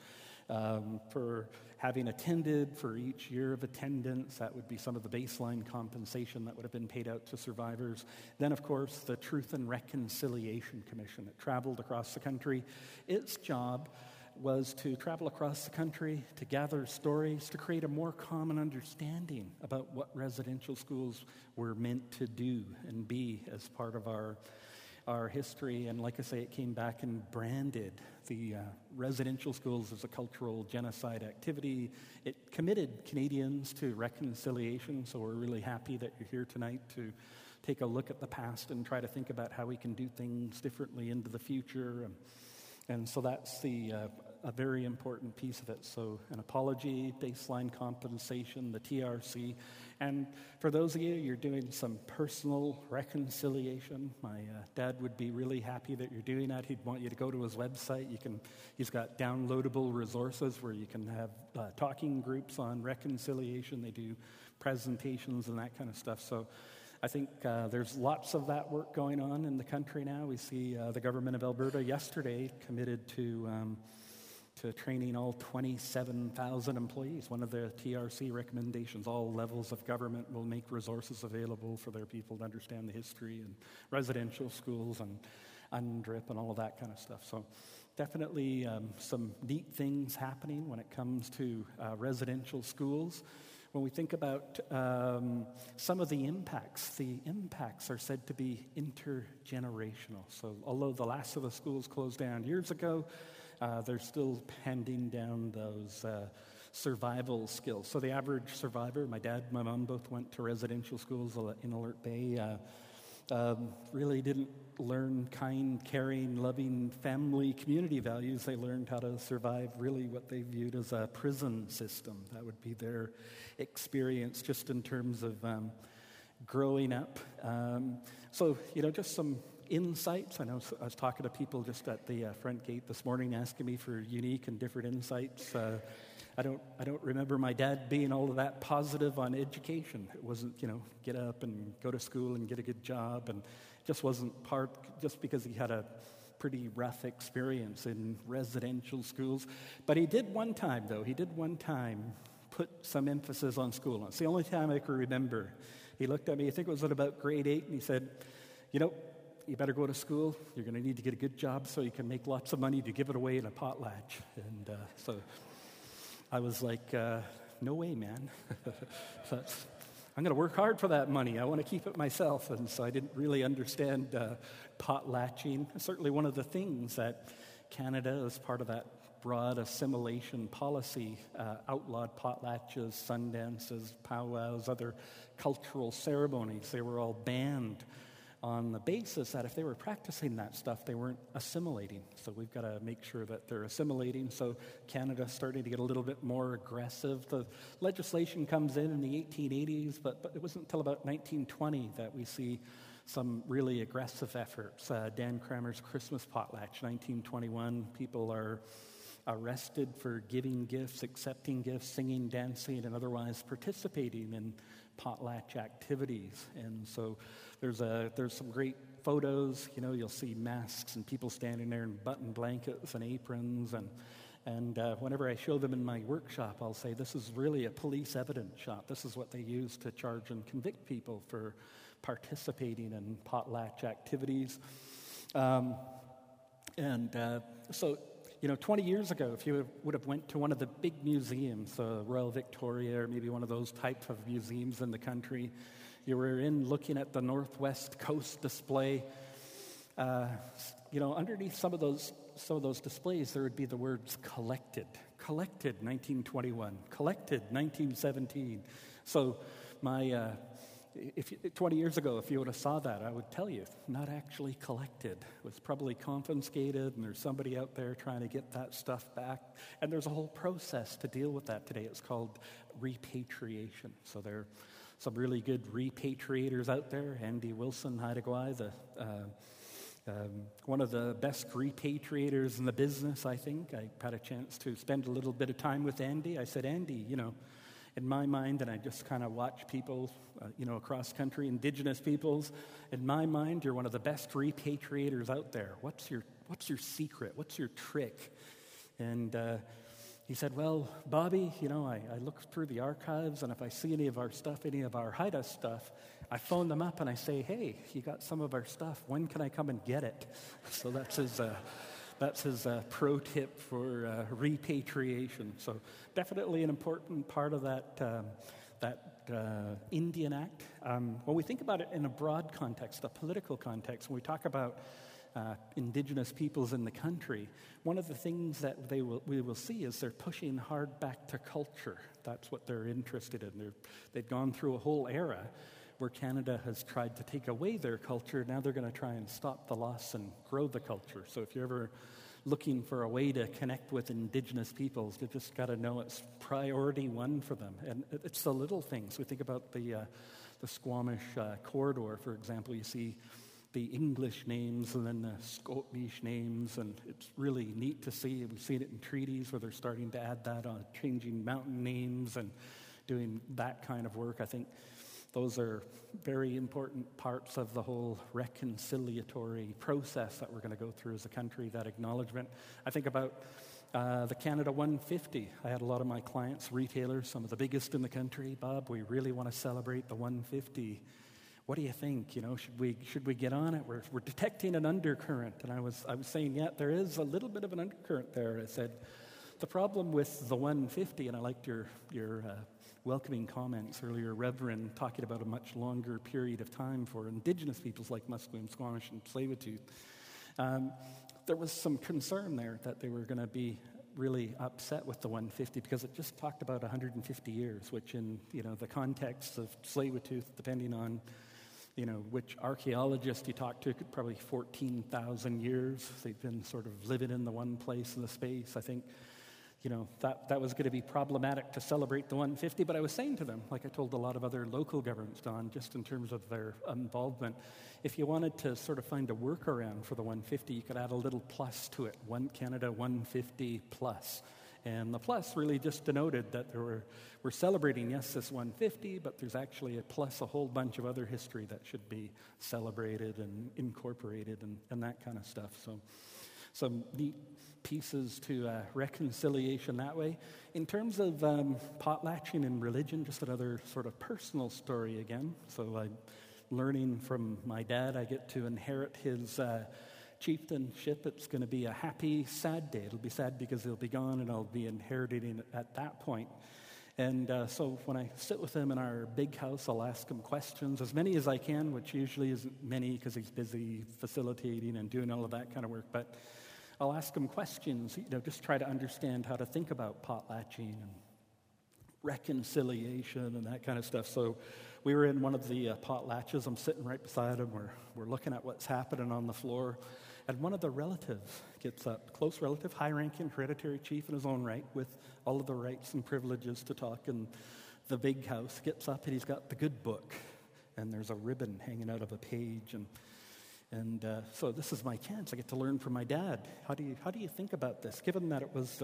for having attended, for each year of attendance, that would be some of the baseline compensation that would have been paid out to survivors. Then, of course, the Truth and Reconciliation Commission. It traveled across the country. Its job was to travel across the country, to gather stories, to create a more common understanding about what residential schools were meant to do and be as part of our history. And like I say, it came back and branded the residential schools as a cultural genocide activity. It committed Canadians to reconciliation, so we're really happy that you're here tonight to take a look at the past and try to think about how we can do things differently into the future. And so that's a very important piece of it. So an apology, baseline compensation, the TRC. And for those of you, you're doing some personal reconciliation. My dad would be really happy that you're doing that. He'd want you to go to his website. He's got downloadable resources where you can have talking groups on reconciliation. They do presentations and that kind of stuff. So I think there's lots of that work going on in the country now. We see the government of Alberta yesterday committed to training all 27,000 employees. One of the TRC recommendations, all levels of government will make resources available for their people to understand the history and residential schools and UNDRIP and all of that kind of stuff. So definitely some neat things happening when it comes to residential schools. When we think about some of the impacts are said to be intergenerational. So although the last of the schools closed down years ago, they're still handing down those survival skills. So the average survivor, my dad, my mom both went to residential schools in Alert Bay, really didn't learn kind, caring, loving family community values. They learned how to survive really what they viewed as a prison system. That would be their experience just in terms of growing up. So, just some insights. I know I was talking to people just at the front gate this morning asking me for unique and different insights. I don't remember my dad being all of that positive on education. It wasn't, get up and go to school and get a good job, and just wasn't just because he had a pretty rough experience in residential schools. But he did one time put some emphasis on school. And it's the only time I can remember. He looked at me, I think it was at about grade 8, and he said, you better go to school. You're going to need to get a good job so you can make lots of money to give it away in a potlatch. And so I was like, no way, man. I'm going to work hard for that money. I want to keep it myself. And so I didn't really understand potlatching. Certainly one of the things that Canada, as part of that broad assimilation policy, outlawed potlatches, sundances, powwows, other cultural ceremonies. They were all banned on the basis that if they were practicing that stuff, they weren't assimilating. So we've got to make sure that they're assimilating. So Canada's starting to get a little bit more aggressive. The legislation comes in the 1880s, but it wasn't until about 1920 that we see some really aggressive efforts. Dan Kramer's Christmas potlatch, 1921. People are arrested for giving gifts, accepting gifts, singing, dancing, and otherwise participating in potlatch activities. And so there's some great photos. You'll see masks and people standing there in button blankets and aprons. And whenever I show them in my workshop, I'll say, this is really a police evidence shop. This is what they use to charge and convict people for participating in potlatch activities. And so, 20 years ago, if you would have went to one of the big museums, Royal Victoria or maybe one of those type of museums in the country, you were in looking at the Northwest Coast display, underneath some of those displays, there would be the words collected 1921, collected 1917. So 20 years ago, if you would have saw that, I would tell you, not actually collected. It was probably confiscated, and there's somebody out there trying to get that stuff back. And there's a whole process to deal with that today. It's called repatriation. So there are some really good repatriators out there. Andy Wilson, Haidagwai, one of the best repatriators in the business, I think. I had a chance to spend a little bit of time with Andy. I said, Andy, in my mind, and I just kind of watch people, across country, Indigenous peoples. In my mind, you're one of the best repatriators out there. What's your secret? What's your trick? And he said, well, Bobby, I look through the archives, and if I see any of our stuff, any of our Haida stuff, I phone them up and I say, hey, you got some of our stuff. When can I come and get it? So that's his pro tip for repatriation. So definitely an important part of that Indian Act. When we think about it in a broad context, a political context, when we talk about Indigenous peoples in the country, one of the things that we will see is they're pushing hard back to culture. That's what they're interested in. They've gone through a whole era where Canada has tried to take away their culture. Now they're going to try and stop the loss and grow the culture. So if you're ever looking for a way to connect with Indigenous peoples, you just got to know it's priority one for them. And it's the little things. We think about the Squamish corridor, for example. You see the English names and then the Scotish names, and it's really neat to see. We've seen it in treaties where they're starting to add that on, changing mountain names and doing that kind of work. I think those are very important parts of the whole reconciliatory process that we're going to go through as a country, that acknowledgement. I think about the Canada 150. I had a lot of my clients, retailers, some of the biggest in the country. Bob, we really want to celebrate the 150. What do you think? Should we get on it? We're detecting an undercurrent. And I was saying, yeah, there is a little bit of an undercurrent there. I said, the problem with the 150, and I liked your welcoming comments earlier, Reverend, talking about a much longer period of time for Indigenous peoples like Musqueam, Squamish, and Tsleil-Waututh. There was some concern there that they were going to be really upset with the 150 because it just talked about 150 years, which in the context of Tsleil-Waututh, depending on which archaeologist you talk to, could probably 14,000 years. They've been sort of living in the one place in the space. I think that was going to be problematic to celebrate the 150, but I was saying to them, like I told a lot of other local governments, Don, just in terms of their involvement, if you wanted to sort of find a workaround for the 150, you could add a little plus to it, One Canada 150 plus. And the plus really just denoted that we're celebrating, yes, this 150, but there's actually a plus a whole bunch of other history that should be celebrated and incorporated and that kind of stuff. So some neat pieces to reconciliation that way. In terms of potlatching and religion, just another sort of personal story again. So I'm learning from my dad. I get to inherit his chieftainship. It's going to be a happy, sad day. It'll be sad because he'll be gone and I'll be inheriting it at that point. And so when I sit with him in our big house, I'll ask him questions, as many as I can, which usually isn't many because he's busy facilitating and doing all of that kind of work. But I'll ask him questions, just try to understand how to think about potlatching and reconciliation and that kind of stuff. So we were in one of the potlatches. I'm sitting right beside him. We're looking at what's happening on the floor. And one of the relatives gets up, close relative, high-ranking hereditary chief in his own right, with all of the rights and privileges to talk in the big house, gets up and he's got the good book. And there's a ribbon hanging out of a page. And so this is my chance. I get to learn from my dad. How do you think about this? Given that it was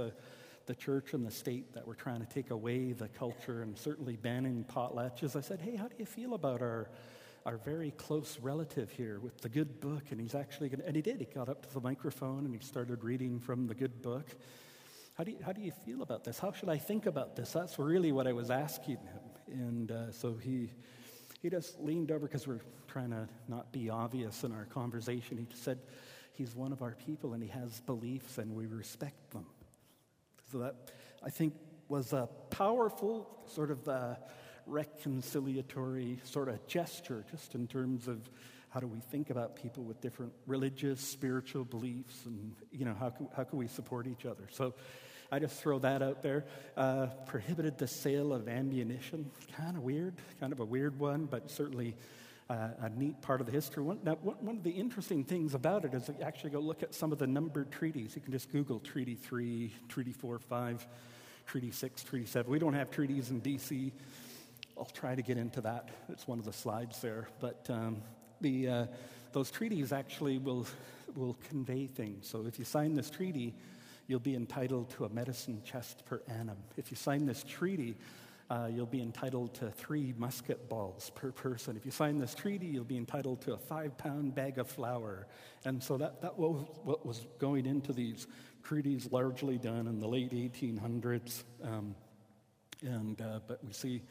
the church and the state that were trying to take away the culture and certainly banning potlatches, I said, hey, how do you feel about our very close relative here with the good book? And he's actually going to, and he did. He got up to the microphone and he started reading from the good book. How do you feel about this? How should I think about this? That's really what I was asking him. And so he just leaned over, because we're trying to not be obvious in our conversation. He said, he's one of our people and he has beliefs and we respect them. So that, I think, was a powerful sort of reconciliatory sort of gesture, just in terms of how do we think about people with different religious, spiritual beliefs, and how can we support each other? So I just throw that out there. Prohibited the sale of ammunition. Kind of weird, kind of a weird one, but certainly a neat part of the history. One of the interesting things about it is that you actually go look at some of the numbered treaties. You can just Google Treaty 3, Treaty 4, 5, Treaty 6, Treaty 7. We don't have treaties in D.C. I'll try to get into that. It's one of the slides there. But those treaties actually will convey things. So if you sign this treaty, you'll be entitled to a medicine chest per annum. If you sign this treaty, you'll be entitled to 3 musket balls per person. If you sign this treaty, you'll be entitled to a 5-pound bag of flour. And so that was what was going into these treaties, largely done in the late 1800s. But we see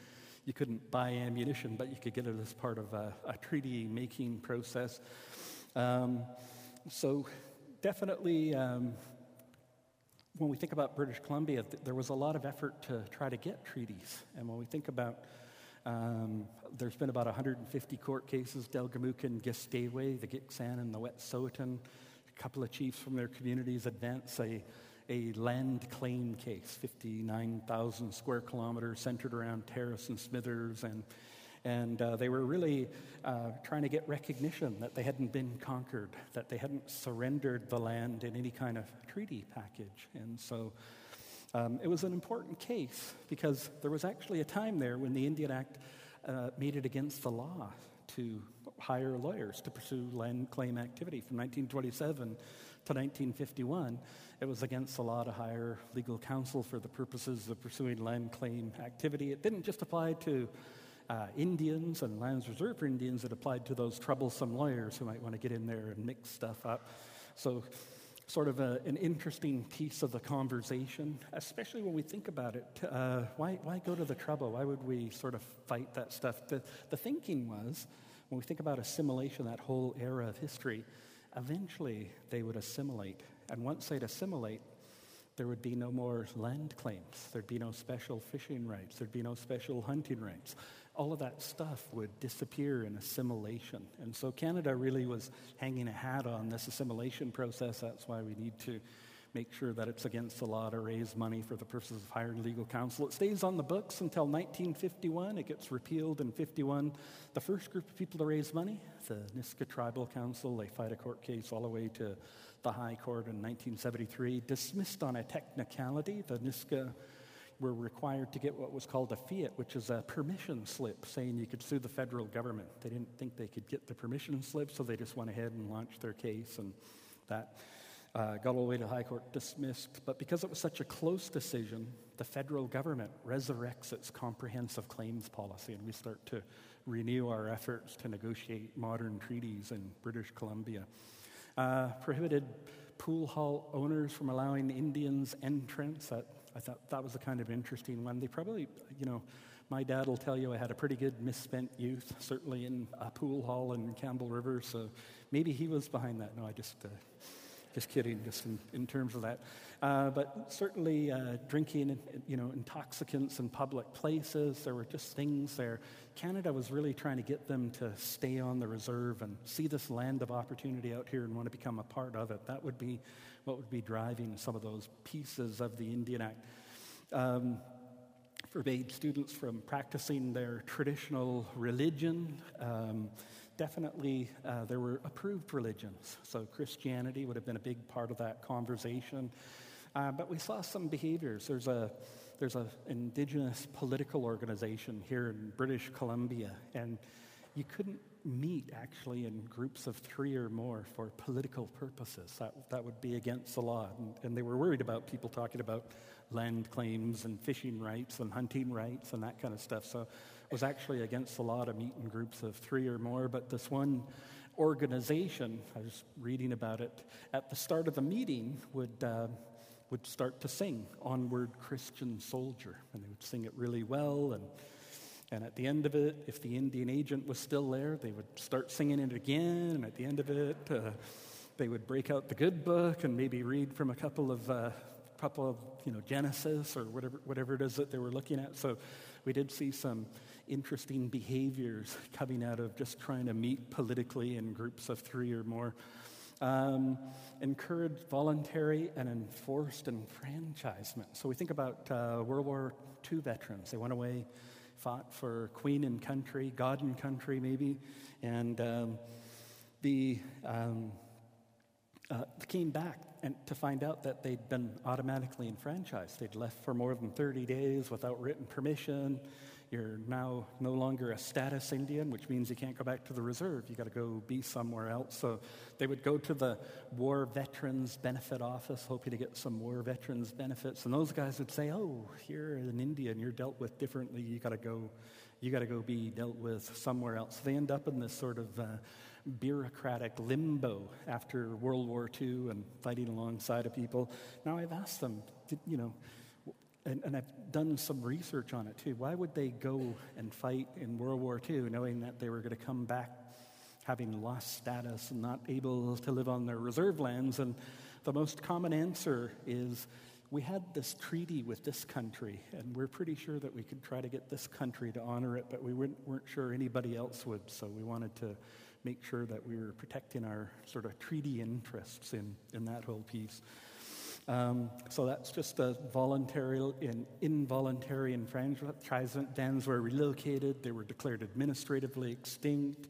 you couldn't buy ammunition, but you could get it as part of a treaty-making process. So definitely, when we think about British Columbia, there was a lot of effort to try to get treaties. And when we think about, there's been about 150 court cases, Delgamuukw and Gisteway, the Gitxsan and the Wet'suwet'en. A couple of chiefs from their communities advance a land claim case, 59,000 square kilometers, centered around Terrace and Smithers, and they were really trying to get recognition that they hadn't been conquered, that they hadn't surrendered the land in any kind of treaty package. And so it was an important case because there was actually a time there when the Indian Act made it against the law to hire lawyers to pursue land claim activity. From 1927 to 1951, it was against the law to hire legal counsel for the purposes of pursuing land claim activity. It didn't just apply to Indians and lands reserved for Indians. It applied to those troublesome lawyers who might want to get in there and mix stuff up. So sort of an interesting piece of the conversation, especially when we think about it. Why go to the trouble? Why would we sort of fight that stuff? The thinking was, when we think about assimilation, that whole era of history, eventually they would assimilate. And once they'd assimilate, there would be no more land claims. There'd be no special fishing rights. There'd be no special hunting rights. All of that stuff would disappear in assimilation. And so Canada really was hanging a hat on this assimilation process. That's why we need to make sure that it's against the law to raise money for the purposes of hiring legal counsel. It stays on the books until 1951. It gets repealed in 51. The first group of people to raise money, the Nisga'a Tribal Council, they fight a court case all the way to the High Court in 1973. Dismissed on a technicality, the Nisga'a were required to get what was called a fiat, which is a permission slip saying you could sue the federal government. They didn't think they could get the permission slip, so they just went ahead and launched their case, and that got all the way to High Court, dismissed. But because it was such a close decision, the federal government resurrects its comprehensive claims policy, and we start to renew our efforts to negotiate modern treaties in British Columbia. Prohibited pool hall owners from allowing Indians entrance. I thought that was a kind of interesting one. They probably, my dad will tell you I had a pretty good misspent youth, certainly in a pool hall in Campbell River, so maybe he was behind that. No, I just kidding, just in terms of that. But certainly drinking, intoxicants in public places, there were just things there. Canada was really trying to get them to stay on the reserve and see this land of opportunity out here and want to become a part of it. That would be what would be driving some of those pieces of the Indian Act. Forbade students from practicing their traditional religion. Definitely, there were approved religions, so Christianity would have been a big part of that conversation. But we saw some behaviors. There's an Indigenous political organization here in British Columbia, and you couldn't meet actually in groups of 3 or more for political purposes. That would be against the law, and they were worried about people talking about land claims and fishing rights and hunting rights and that kind of stuff. So it was actually against the law to meet in groups of 3 or more. But this one organization, I was reading about it, at the start of the meeting would start to sing "Onward Christian Soldier," and they would sing it really well. And at the end of it, if the Indian agent was still there, they would start singing it again. And at the end of it, they would break out the good book and maybe read from a couple of Genesis or whatever it is that they were looking at. So we did see some interesting behaviors coming out of just trying to meet politically in groups of 3 or more. Encouraged voluntary and enforced enfranchisement. So we think about World War II veterans. They went away, fought for Queen and country, God and country maybe, and they came back and to find out that they'd been automatically enfranchised. They'd left for more than 30 days without written permission. You're now no longer a status Indian, which means you can't go back to the reserve. You got to go be somewhere else. So they would go to the War Veterans Benefit Office, hoping to get some war veterans benefits. And those guys would say, "Oh, you're an Indian. You're dealt with differently. You got to go be dealt with somewhere else." They end up in this sort of bureaucratic limbo after World War II and fighting alongside of people. Now I've asked them, and I've done some research on it too. Why would they go and fight in World War II knowing that they were going to come back having lost status and not able to live on their reserve lands? And the most common answer is, we had this treaty with this country, and we're pretty sure that we could try to get this country to honor it, but we weren't sure anybody else would, so we wanted to make sure that we were protecting our sort of treaty interests in that whole piece. So that's just a voluntary and involuntary enfranchisement. Dans were relocated. They were declared administratively extinct.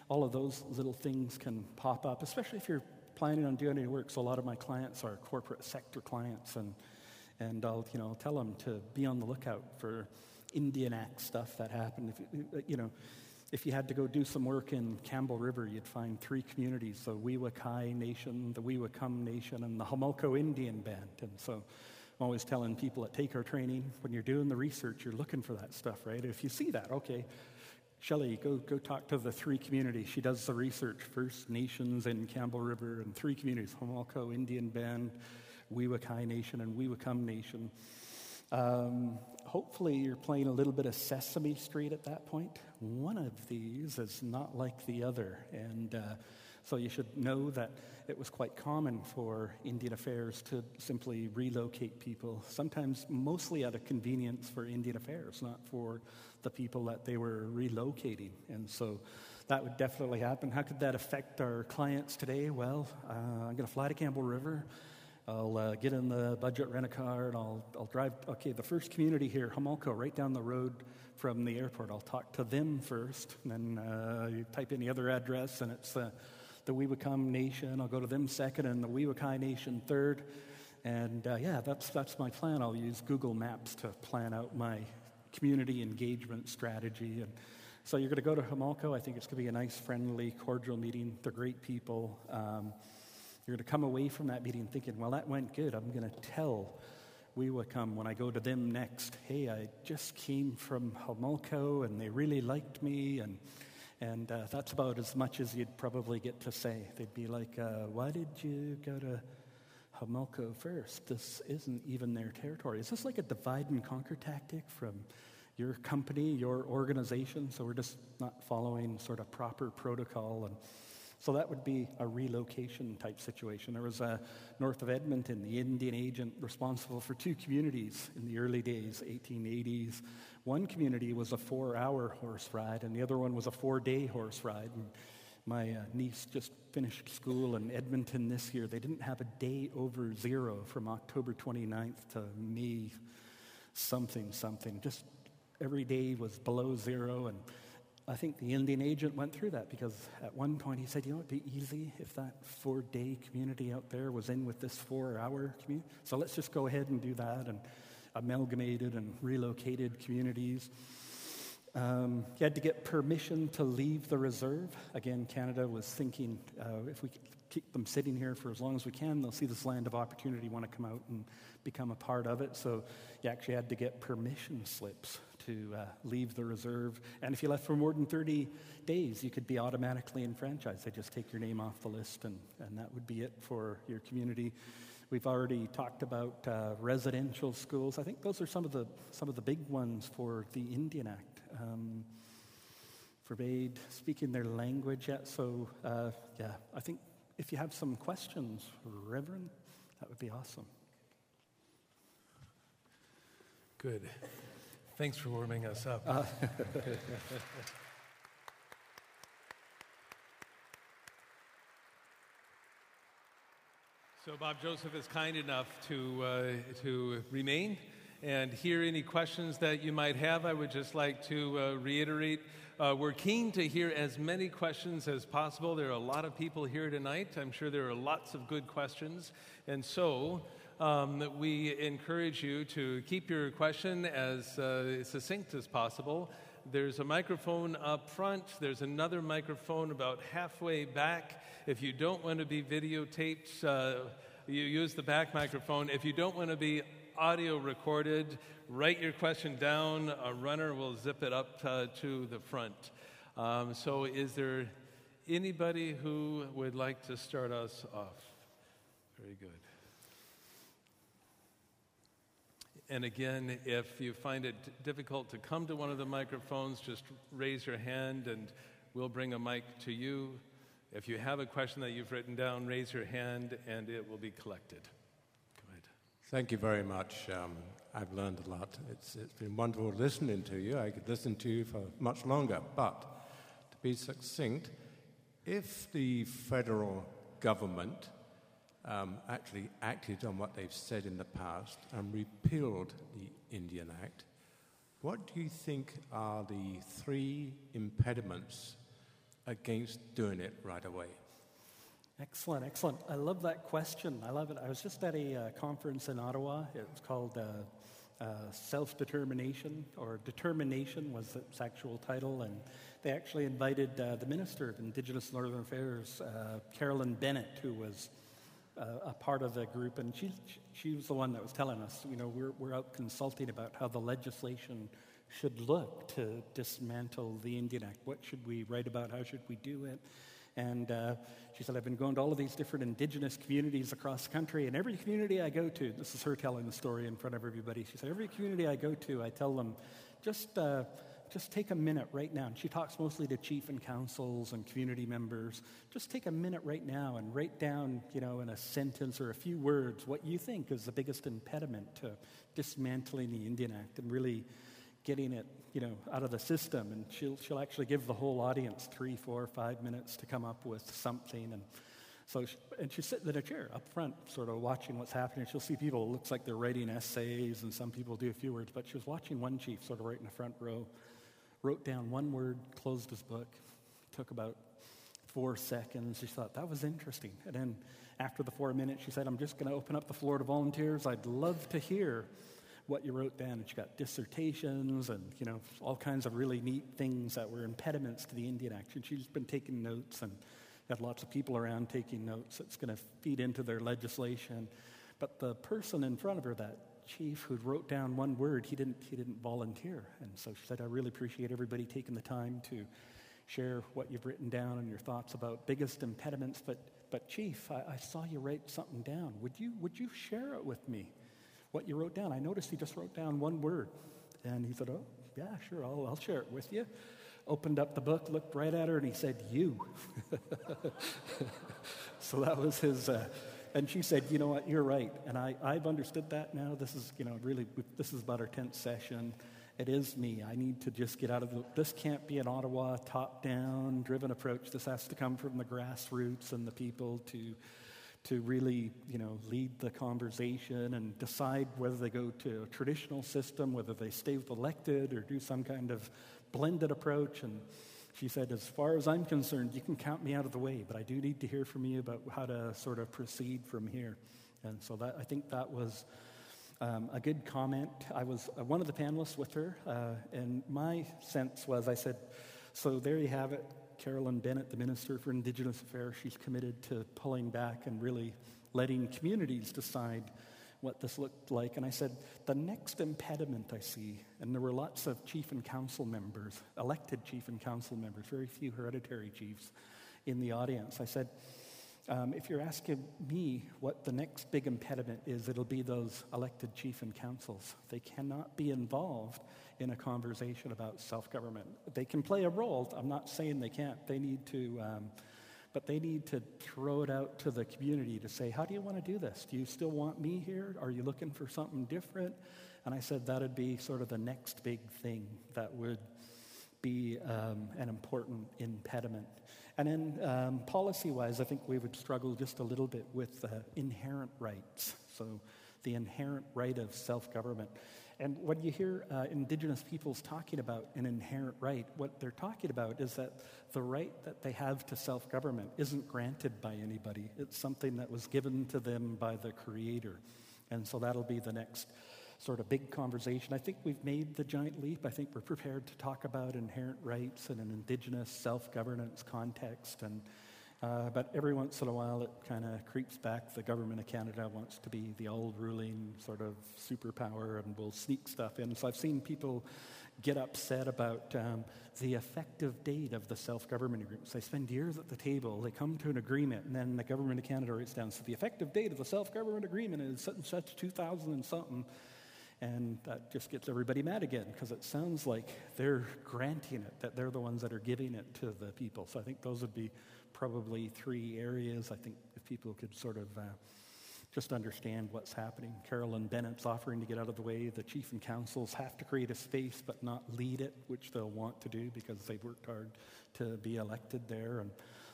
All of those little things can pop up, especially if you're planning on doing any work. So a lot of my clients are corporate sector clients, and I'll tell them to be on the lookout for Indian Act stuff that happened. If you had to go do some work in Campbell River, you'd find 3 communities: the Weewakai Nation, the Weewakam Nation, and the Homolko Indian Band. And so I'm always telling people that take our training, when you're doing the research, you're looking for that stuff, right? If you see that, okay, Shelley, go talk to the 3 communities. She does the research: First Nations in Campbell River, and 3 communities: Homolko Indian Band, Weewakai Nation, and Weewakam Nation. Hopefully you're playing a little bit of Sesame Street at that point. One of these is not like the other, and so you should know that it was quite common for Indian Affairs to simply relocate people, sometimes mostly out of convenience for Indian Affairs, not for the people that they were relocating. And so that would definitely happen. How could that affect our clients today? Well, I'm going to fly to Campbell River. I'll get in the budget rent-a-car, and I'll drive. Okay, the first community here, Homolko, right down the road from the airport. I'll talk to them first, and then you type in the other address, and it's the Weewakam Nation. I'll go to them second, and the Weewakai Nation third. And that's my plan. I'll use Google Maps to plan out my community engagement strategy. And so you're going to go to Homolko. I think it's going to be a nice, friendly, cordial meeting. They're great people. You're going to come away from that meeting thinking, well, that went good. I'm going to tell Weewakam when I go to them next, hey, I just came from Homolko, and they really liked me, and that's about as much as you'd probably get to say. They'd be like, why did you go to Homolko first? This isn't even their territory. Is this like a divide and conquer tactic from your company, your organization? So we're just not following sort of proper protocol. And so that would be a relocation type situation. There was north of Edmonton, the Indian agent responsible for 2 communities in the early days, 1880s. One community was a 4-hour horse ride, and the other one was a 4-day horse ride. And my niece just finished school in Edmonton this year. They didn't have a day over 0 from October 29th to May something. Just every day was below 0, and I think the Indian agent went through that, because at one point he said, it'd be easy if that 4-day community out there was in with this 4-hour community. So let's just go ahead and do that, and amalgamated and relocated communities. You had to get permission to leave the reserve. Again, Canada was thinking, if we keep them sitting here for as long as we can, they'll see this land of opportunity, want to come out and become a part of it. So you actually had to get permission slips to leave the reserve. And if you left for more than 30 days, you could be automatically enfranchised. They just take your name off the list, and that would be it for your community. We've already talked about residential schools. I think those are some of the big ones for the Indian Act. Forbade speaking their language yet. So I think if you have some questions, Reverend, that would be awesome. Good. Thanks for warming us up. So Bob Joseph is kind enough to remain and hear any questions that you might have. I would just like to reiterate, we're keen to hear as many questions as possible. There are a lot of people here tonight. I'm sure there are lots of good questions. And so we encourage you to keep your question as succinct as possible. There's a microphone up front. There's another microphone about halfway back. If you don't want to be videotaped, you use the back microphone. If you don't want to be audio recorded, write your question down. A runner will zip it up to the front. So is there anybody who would like to start us off? Very good. And again, if you find it difficult to come to one of the microphones, just raise your hand and we'll bring a mic to you. If you have a question that you've written down, raise your hand and it will be collected. Go ahead. Thank you very much. I've learned a lot. It's been wonderful listening to you. I could listen to you for much longer. But to be succinct, if the federal government actually acted on what they've said in the past and repealed the Indian Act, what do you think are the 3 impediments against doing it right away? Excellent, excellent. I love that question. I love it. I was just at a conference in Ottawa. It was called Self-Determination, or Determination was its actual title, and they actually invited the Minister of Indigenous Northern Affairs, Carolyn Bennett, who was a part of the group, and she was the one that was telling us, you know, we're out consulting about how the legislation should look to dismantle the Indian Act. What should we write about? How should we do it? And she said, I've been going to all of these different Indigenous communities across the country, and every community I go to, this is her telling the story in front of everybody, she said, every community I go to, I tell them, just take a minute right now. And she talks mostly to chief and councils and community members. Just take a minute right now and write down, you know, in a sentence or a few words what you think is the biggest impediment to dismantling the Indian Act and really getting it, you know, out of the system. And she'll actually give the whole audience 3, 4, 5 minutes to come up with something. And so, she's sitting in a chair up front, sort of watching what's happening. She'll see people, it looks like they're writing essays, and some people do a few words, but she was watching one chief sort of right in the front row, wrote down one word, closed his book, took about 4 seconds. She thought, that was interesting. And then after the 4 minutes, she said, I'm just going to open up the floor to volunteers. I'd love to hear what you wrote down. And she got dissertations and, you know, all kinds of really neat things that were impediments to the Indian Act. And she's been taking notes and had lots of people around taking notes. It's going to feed into their legislation. But the person in front of her, that chief who wrote down one word, he didn't volunteer. And so she said, I really appreciate everybody taking the time to share what you've written down and your thoughts about biggest impediments. But chief, I saw you write something down. Would you share it with me, what you wrote down? I noticed you just wrote down one word. And he said, oh, yeah, sure, I'll share it with you. Opened up the book, looked right at her, and he said, you. So that was his, and she said, you know what, you're right. And I've understood that now. This is, you know, really, this is about our 10th session. It is me. I need to just get out of this can't be an Ottawa top-down driven approach. This has to come from the grassroots and the people to really, you know, lead the conversation and decide whether they go to a traditional system, whether they stay with elected or do some kind of blended approach. And she said, as far as I'm concerned, you can count me out of the way, but I do need to hear from you about how to sort of proceed from here. And so I think that was a good comment. I was one of the panelists with her, and my sense was, I said, so there you have it. Carolyn Bennett, the Minister for Indigenous Affairs, she's committed to pulling back and really letting communities decide what this looked like. And I said, the next impediment I see, and there were lots of chief and council members, elected chief and council members, very few hereditary chiefs in the audience. I said, if you're asking me what the next big impediment is, it'll be those elected chief and councils. They cannot be involved in a conversation about self-government. They can play a role. I'm not saying they can't. They need to but they need to throw it out to the community to say, how do you want to do this? Do you still want me here? Are you looking for something different? And I said that'd be sort of the next big thing that would be an important impediment. And then policy-wise, I think we would struggle just a little bit with inherent rights. So the inherent right of self-government. And when you hear Indigenous peoples talking about an inherent right, what they're talking about is that the right that they have to self-government isn't granted by anybody. It's something that was given to them by the Creator. And so that'll be the next sort of big conversation. I think we've made the giant leap. I think we're prepared to talk about inherent rights in an Indigenous self-governance context. But every once in a while it kind of creeps back. The government of Canada wants to be the all-ruling sort of superpower and will sneak stuff in. So I've seen people get upset about the effective date of the self-government agreements. They spend years at the table, they come to an agreement, and then the government of Canada writes down, so the effective date of the self-government agreement is such and such 2000 and something. And that just gets everybody mad again, because it sounds like they're granting it, that they're the ones that are giving it to the people. So I think those would be probably three areas. I think if people could sort of just understand what's happening. Carolyn Bennett's offering to get out of the way. The chief and councils have to create a space but not lead it, which they'll want to do because they've worked hard to be elected there. And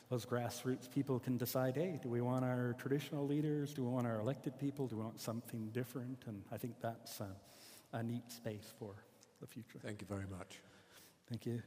those grassroots people can decide, hey, do we want our traditional leaders? Do we want our elected people? Do we want something different? And I think that's a neat space for the future. Thank you very much. Thank you.